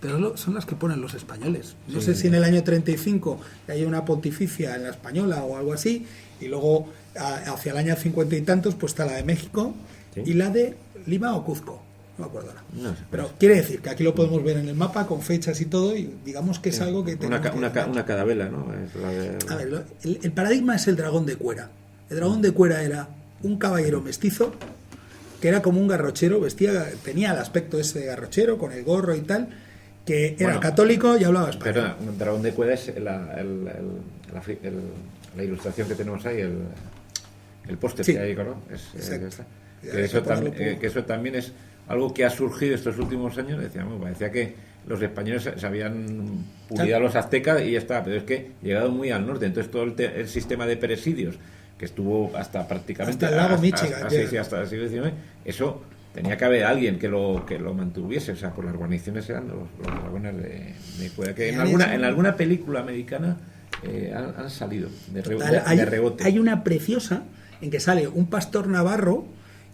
Speaker 2: pero son las que ponen los españoles. No sé si en el año 35 hay una pontificia en la española o algo así, y luego hacia el año 50 y tantos pues está la de México y la de Lima o Cuzco. No me acuerdo ahora. No sé, pero quiere decir que aquí lo podemos ver en el mapa con fechas y todo, y digamos que es algo que tenemos
Speaker 1: una carabela, ¿no?
Speaker 2: A ver, el paradigma es el dragón de Cuera. El dragón de Cuera era un caballero mestizo que era como un garrochero, tenía el aspecto ese de garrochero con el gorro y tal, que era católico y hablaba español.
Speaker 1: Pero un dragón de Cuera es la ilustración que tenemos ahí, el póster
Speaker 2: Sí.
Speaker 1: que hay, claro,
Speaker 2: Exacto.
Speaker 1: está.
Speaker 2: Ya,
Speaker 1: Que
Speaker 2: ponerlo
Speaker 1: que eso también es algo que ha surgido estos últimos años. Decíamos, parecía que los españoles se habían pulido a los aztecas y ya está, pero es que llegado muy al norte, entonces todo el sistema de presidios que estuvo hasta prácticamente
Speaker 2: hasta el lago Michigan,
Speaker 1: hasta el siglo XIX, eso tenía que haber alguien que lo mantuviese, o sea, por las guarniciones eran los dragones de Cuera, que en alguna película americana han salido de rebote.
Speaker 2: Hay una preciosa en que sale un pastor navarro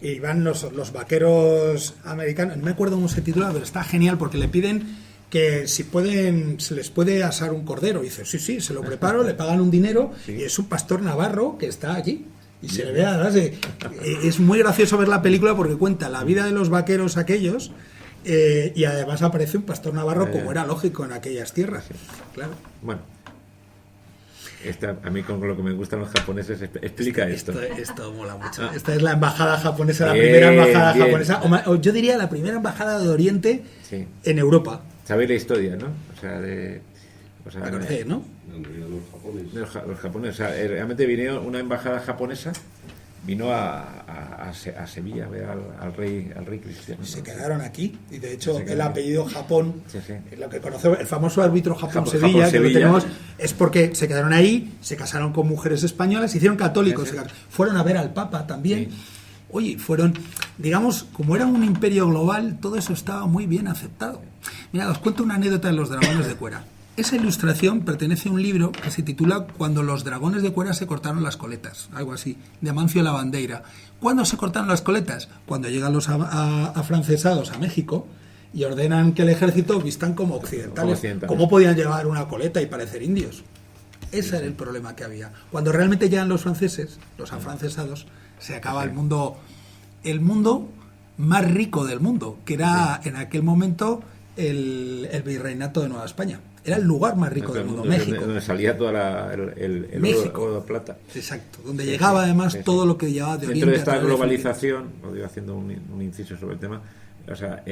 Speaker 2: y van los vaqueros americanos, no me acuerdo cómo se titula, pero está genial porque le piden que si pueden, se les puede asar un cordero. Y dice, sí, se lo preparo, le pagan un dinero,
Speaker 1: sí.
Speaker 2: Y es un pastor navarro que está allí. Y se le ve, además, es muy gracioso ver la película porque cuenta la vida de los vaqueros aquellos, y además aparece un pastor navarro como era lógico en aquellas tierras. Claro.
Speaker 1: Bueno, a mí con lo que me gustan los japoneses, explica esto.
Speaker 2: Esto mola mucho. Esta es la embajada japonesa, la
Speaker 1: Bien,
Speaker 2: primera embajada
Speaker 1: bien.
Speaker 2: japonesa, o yo diría la primera embajada de Oriente
Speaker 1: Sí.
Speaker 2: en Europa.
Speaker 1: Sabéis la historia, ¿no?
Speaker 2: La conocéis, ¿no?
Speaker 1: Los japoneses, o sea, realmente vino una embajada japonesa, vino a Sevilla a ver al rey cristiano.
Speaker 2: Y se
Speaker 1: ¿no?
Speaker 2: quedaron aquí, y de hecho
Speaker 1: Se
Speaker 2: el
Speaker 1: quedaron.
Speaker 2: apellido Japón,
Speaker 1: Sí.
Speaker 2: lo que conocemos, el famoso árbitro Japón-Sevilla,
Speaker 1: Japón,
Speaker 2: que lo
Speaker 1: Sevilla.
Speaker 2: tenemos, es porque se quedaron ahí, se casaron con mujeres españolas, se hicieron católicos,
Speaker 1: Sí.
Speaker 2: fueron a ver al Papa también.
Speaker 1: Sí.
Speaker 2: Oye, fueron, digamos, como era un imperio global, todo eso estaba muy bien aceptado. Mira, os cuento una anécdota de los dragones de Cuera. Esa ilustración pertenece a un libro que se titula Cuando los dragones de Cuera se cortaron las coletas, algo así, de Amancio Lavandeira. ¿Cuándo se cortaron las coletas? Cuando llegan los afrancesados a México y ordenan que el ejército vistan como occidentales. ¿Cómo podían llevar una coleta y parecer indios? Ese era el problema que había. Cuando realmente llegan los franceses, los afrancesados, se acaba el mundo más rico del mundo, que era en aquel momento el virreinato de Nueva España. Era el lugar más rico del mundo, México.
Speaker 1: Donde salía toda el
Speaker 2: México.
Speaker 1: oro plata.
Speaker 2: Exacto, donde llegaba además todo lo que llevaba de
Speaker 1: Dentro
Speaker 2: Oriente.
Speaker 1: de esta
Speaker 2: a través de
Speaker 1: globalización, lo digo haciendo un inciso sobre el tema, o sea,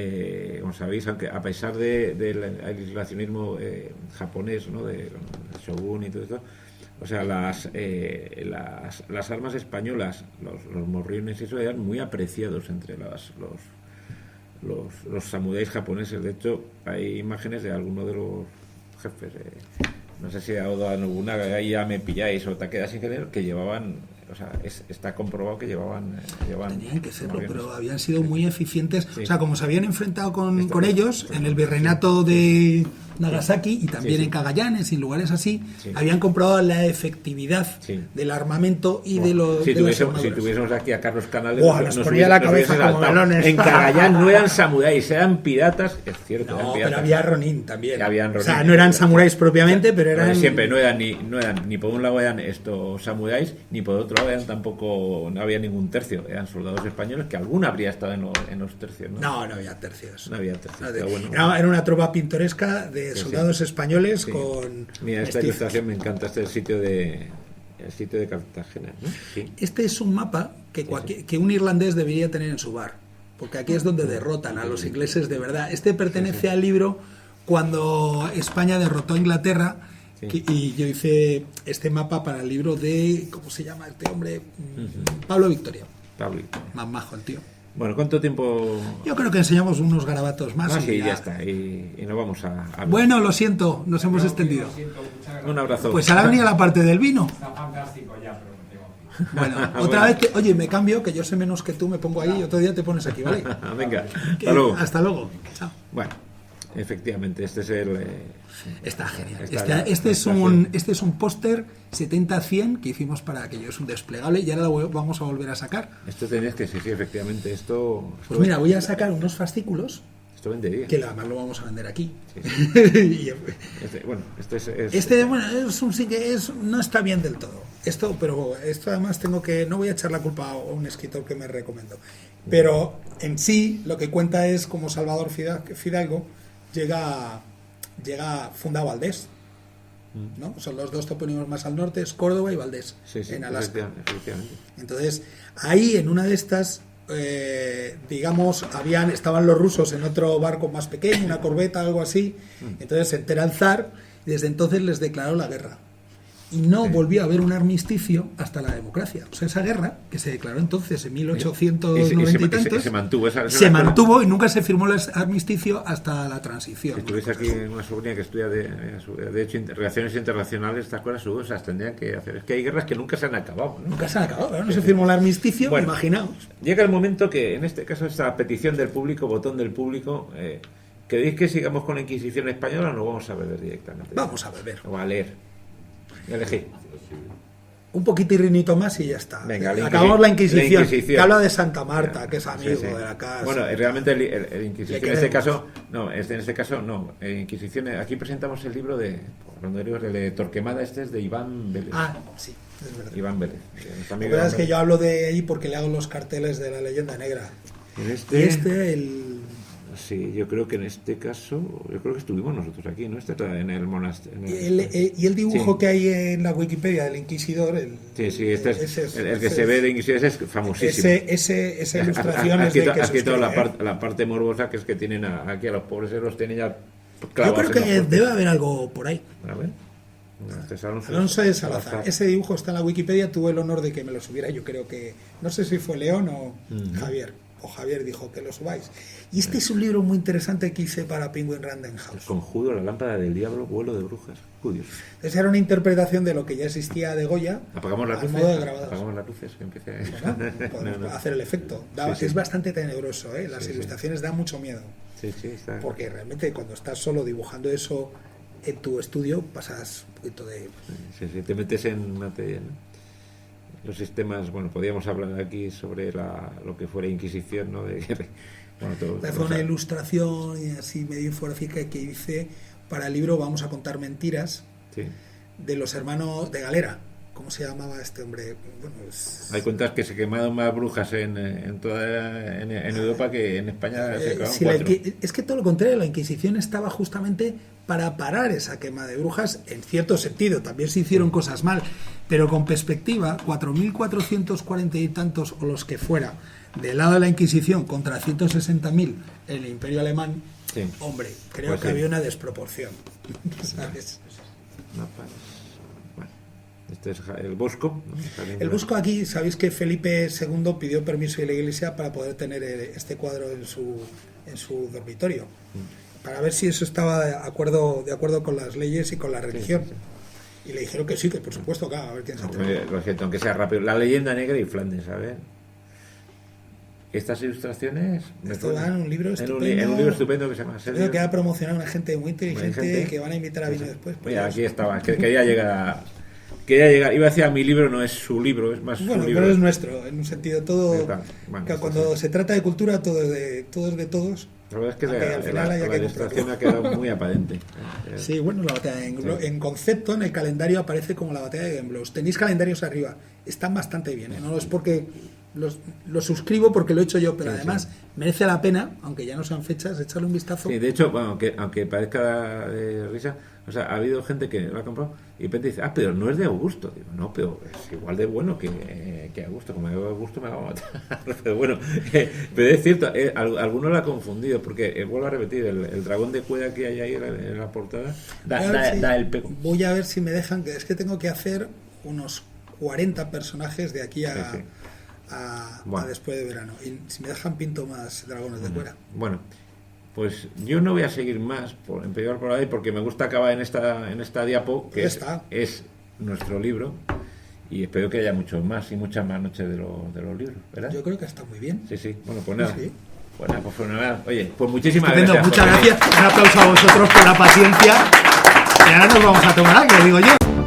Speaker 1: como sabéis, aunque a pesar del aislacionismo japonés, ¿no? del shogun y todo esto, o sea, las armas españolas, los morriones y eso eran muy apreciados entre los samuráis japoneses. De hecho, hay imágenes de algunos de los jefes, no sé si a Oda Nobunaga, ahí ya me pilláis, o Takeda Shingen, que llevaban, o sea, está comprobado que llevaban
Speaker 2: Tenían que serlo,
Speaker 1: morriones.
Speaker 2: pero habían sido muy eficientes.
Speaker 1: Sí.
Speaker 2: O sea, como se habían enfrentado con ellos en el virreinato de Nagasaki y también
Speaker 1: Sí.
Speaker 2: en Cagallanes y en lugares así,
Speaker 1: Sí.
Speaker 2: habían comprobado la efectividad
Speaker 1: Sí.
Speaker 2: del armamento y de
Speaker 1: Bueno,
Speaker 2: los
Speaker 1: si
Speaker 2: de las
Speaker 1: tuviésemos
Speaker 2: armaduras.
Speaker 1: aquí a Carlos Canales,
Speaker 2: Buah, nos ponía la cabeza
Speaker 1: hubiese
Speaker 2: como
Speaker 1: saltado.
Speaker 2: melones.
Speaker 1: En Cagayán no eran samuráis, eran piratas, es cierto.
Speaker 2: No,
Speaker 1: eran
Speaker 2: pero
Speaker 1: piratas.
Speaker 2: había Ronin también.
Speaker 1: Habían
Speaker 2: O sea,
Speaker 1: Ronin.
Speaker 2: no eran samuráis propiamente, pero eran...
Speaker 1: Siempre no eran ni por un lado eran estos samuráis, ni por otro lado eran tampoco, no había ningún tercio, eran soldados españoles, que alguno habría estado en los tercios, ¿no?
Speaker 2: No había tercios.
Speaker 1: No había tercios,
Speaker 2: No,
Speaker 1: pero bueno.
Speaker 2: era una tropa pintoresca de
Speaker 1: Sí,
Speaker 2: soldados
Speaker 1: sí.
Speaker 2: españoles
Speaker 1: Sí.
Speaker 2: con...
Speaker 1: Mira, esta
Speaker 2: mestizos.
Speaker 1: ilustración me encanta, este es el sitio de Cartagena, ¿no? Sí.
Speaker 2: Este es un mapa que un irlandés debería tener en su bar, porque aquí es donde derrotan a los ingleses de verdad. Este pertenece al libro Cuando España derrotó a Inglaterra,
Speaker 1: Sí.
Speaker 2: y yo hice este mapa para el libro de, ¿cómo se llama este hombre? Pablo Victoria.
Speaker 1: Pablo.
Speaker 2: Más majo el tío.
Speaker 1: Bueno, ¿cuánto tiempo?
Speaker 2: Yo creo que enseñamos unos garabatos más.
Speaker 1: Ah,
Speaker 2: y
Speaker 1: sí, ya está. Y nos vamos a...
Speaker 2: Bueno, lo siento, nos hemos extendido.
Speaker 1: Un abrazo.
Speaker 2: Pues ahora venía la parte del vino.
Speaker 5: Está fantástico ya, pero me tengo que ir.
Speaker 2: Bueno, otra vez, oye, me cambio, que yo sé menos que tú, me pongo ahí y otro día te pones aquí, ¿vale?
Speaker 1: Venga,
Speaker 2: Que-
Speaker 1: hasta luego.
Speaker 2: Hasta luego. Chao.
Speaker 1: Bueno, efectivamente, este es el...
Speaker 2: Está genial.
Speaker 1: Está
Speaker 2: Este es
Speaker 1: bien.
Speaker 2: un póster 70-100 que hicimos para aquello. Es un desplegable y ahora lo vamos a volver a sacar.
Speaker 1: Esto tenías que, sí, efectivamente, esto
Speaker 2: Pues mira, voy a sacar unos fascículos
Speaker 1: esto vendería.
Speaker 2: que además lo vamos a vender aquí.
Speaker 1: Sí,
Speaker 2: Y,
Speaker 1: Bueno, esto es...
Speaker 2: bueno, no está bien del todo. Pero esto además no voy a echar la culpa a un escritor que me recomiendo. Pero en sí lo que cuenta es cómo Salvador Fidalgo funda Valdés, ¿no? Son los dos topónimos más al norte, es Córdoba y Valdés,
Speaker 1: Sí,
Speaker 2: en Alaska.
Speaker 1: efectivamente.
Speaker 2: Entonces, ahí en una de estas, digamos, estaban los rusos en otro barco más pequeño, una corbeta, algo así. Entonces se entera el zar y desde entonces les declaró la guerra. y no volvió a haber un armisticio hasta la democracia. O sea, esa guerra, que se declaró entonces en 1890 y tantos,
Speaker 1: se mantuvo.
Speaker 2: Se mantuvo y nunca se firmó el armisticio hasta la transición.
Speaker 1: Si tuviese aquí una sobrina que estudia de hecho relaciones internacionales, estas cosas se tendrían que hacer. Es que hay guerras que nunca se han acabado, ¿no?
Speaker 2: Nunca se han acabado, ¿no? No se firmó el armisticio,
Speaker 1: bueno,
Speaker 2: imaginaos.
Speaker 1: Llega el momento que, en este caso, esta petición del público, botón del público, ¿queréis que sigamos con la Inquisición española o no vamos a beber directamente?
Speaker 2: Vamos a beber.
Speaker 1: O a leer. Elegí.
Speaker 2: Un poquito irrinito más y ya está.
Speaker 1: Venga,
Speaker 2: acabamos la Inquisición, que habla de Santa Marta,
Speaker 1: ya,
Speaker 2: que es amigo
Speaker 1: sí.
Speaker 2: de la casa.
Speaker 1: Bueno, realmente el Inquisición en este caso no. Inquisición, aquí presentamos el libro de Torquemada, este es de Iván Vélez.
Speaker 2: Sí, es verdad.
Speaker 1: Iván Vélez.
Speaker 2: La verdad es que yo hablo de ahí porque le hago los carteles de la leyenda negra.
Speaker 1: Sí, yo creo que en este caso, yo creo que estuvimos nosotros aquí, ¿no? En el monasterio.
Speaker 2: Y el dibujo que hay en la Wikipedia del Inquisidor.
Speaker 1: Este es el que se ve de Inquisidor, ese es famosísimo.
Speaker 2: Esa ilustración es de que
Speaker 1: has quitado la parte morbosa, que es que tienen aquí a los pobres, los tienen ya clavados.
Speaker 2: Yo creo que debe haber algo por ahí.
Speaker 1: A ver.
Speaker 2: Alonso de Salazar. Ese dibujo está en la Wikipedia, tuve el honor de que me lo subiera. Yo creo que, no sé si fue León o Javier. O Javier dijo que lo subáis. Y este es un libro muy interesante que hice para Penguin Random House.
Speaker 1: El conjuro, la lámpara del diablo, vuelo de brujas. Curioso.
Speaker 2: Esa era una interpretación de lo que ya existía de Goya.
Speaker 1: Apagamos las luces.
Speaker 2: Modo de grabados.
Speaker 1: Apagamos las luces. Que empiece
Speaker 2: podemos hacer el efecto. Es bastante tenebroso, ¿eh? Las ilustraciones dan mucho miedo.
Speaker 1: Sí, está.
Speaker 2: Porque realmente cuando estás solo dibujando eso en tu estudio pasas un poquito de...
Speaker 1: Sí, te metes en materia, ¿no? Los sistemas, bueno, podríamos hablar aquí sobre lo que fuera Inquisición, ¿no?
Speaker 2: Fue una ilustración y así medio informática que hice para el libro Vamos a contar mentiras, de los hermanos de Galera. ¿Cómo se llamaba este hombre? Bueno,
Speaker 1: hay cuentas que se quemaron más brujas en Europa que en España se quemaron 4.
Speaker 2: Es que todo lo contrario, la Inquisición estaba justamente para parar esa quema de brujas, en cierto sentido. También se hicieron cosas mal, pero con perspectiva, 4.440 y tantos, o los que fuera, del lado de la Inquisición contra 160.000 en el Imperio Alemán, hombre, creo que había una desproporción. ¿Sabes?
Speaker 1: Este es el Bosco, ¿no?
Speaker 2: El Bosco aquí, sabéis que Felipe II pidió permiso de la Iglesia para poder tener este cuadro en su dormitorio, para ver si eso estaba de acuerdo con las leyes y con la religión. Y le dijeron que sí, que por supuesto, claro, a ver quién se atreve.
Speaker 1: Lo siento, aunque sea rápido. La leyenda negra y Flandes, ¿sabes? Estas ilustraciones...
Speaker 2: Esto va en un libro estupendo.
Speaker 1: En un libro estupendo que se llama
Speaker 2: Creo que va a promocionar a una gente muy inteligente que van a invitar a vino después.
Speaker 1: Oye, aquí estaba, que quería llegar, iba a decir a mi libro, no es su libro, es más su libro.
Speaker 2: Pero es nuestro, en un sentido todo... Cuando se trata de cultura, todo es de todos.
Speaker 1: La verdad es que la ilustración ha quedado muy aparente.
Speaker 2: Sí, bueno, la batalla de Gembloux, en concepto, en el calendario aparece como la batalla de Gembloux. Tenéis calendarios arriba, están bastante bien, ¿eh? No es porque los suscribo porque lo he hecho yo, pero además merece la pena, aunque ya no sean fechas, echarle un vistazo.
Speaker 1: Sí, de hecho, bueno, aunque parezca de risa, o sea, ha habido gente que lo ha comprado y de repente dice, pero no es de Augusto. Digo, no, pero es igual de bueno que Augusto. Como digo Augusto me va a matar. Pero bueno, pero es cierto, alguno lo ha confundido, porque vuelvo a repetir, el dragón de cuerda que hay ahí en la portada da el pego.
Speaker 2: Voy a ver si me dejan, que es que tengo que hacer unos 40 personajes de aquí a después de verano. Y si me dejan pinto más dragones de cuera.
Speaker 1: Bueno, pues yo no voy a seguir más empezar por ahí, porque me gusta acabar en esta diapo, que es nuestro libro, y espero que haya muchos más y muchas más noches de los libros, ¿verdad?
Speaker 2: Yo creo que está muy bien.
Speaker 1: Sí, bueno, pues nada. Sí. Bueno, pues nada. Oye, pues muchísimas gracias.
Speaker 2: Muchas gracias. Un aplauso a vosotros por la paciencia. Y ahora nos vamos a tomar algo, digo yo.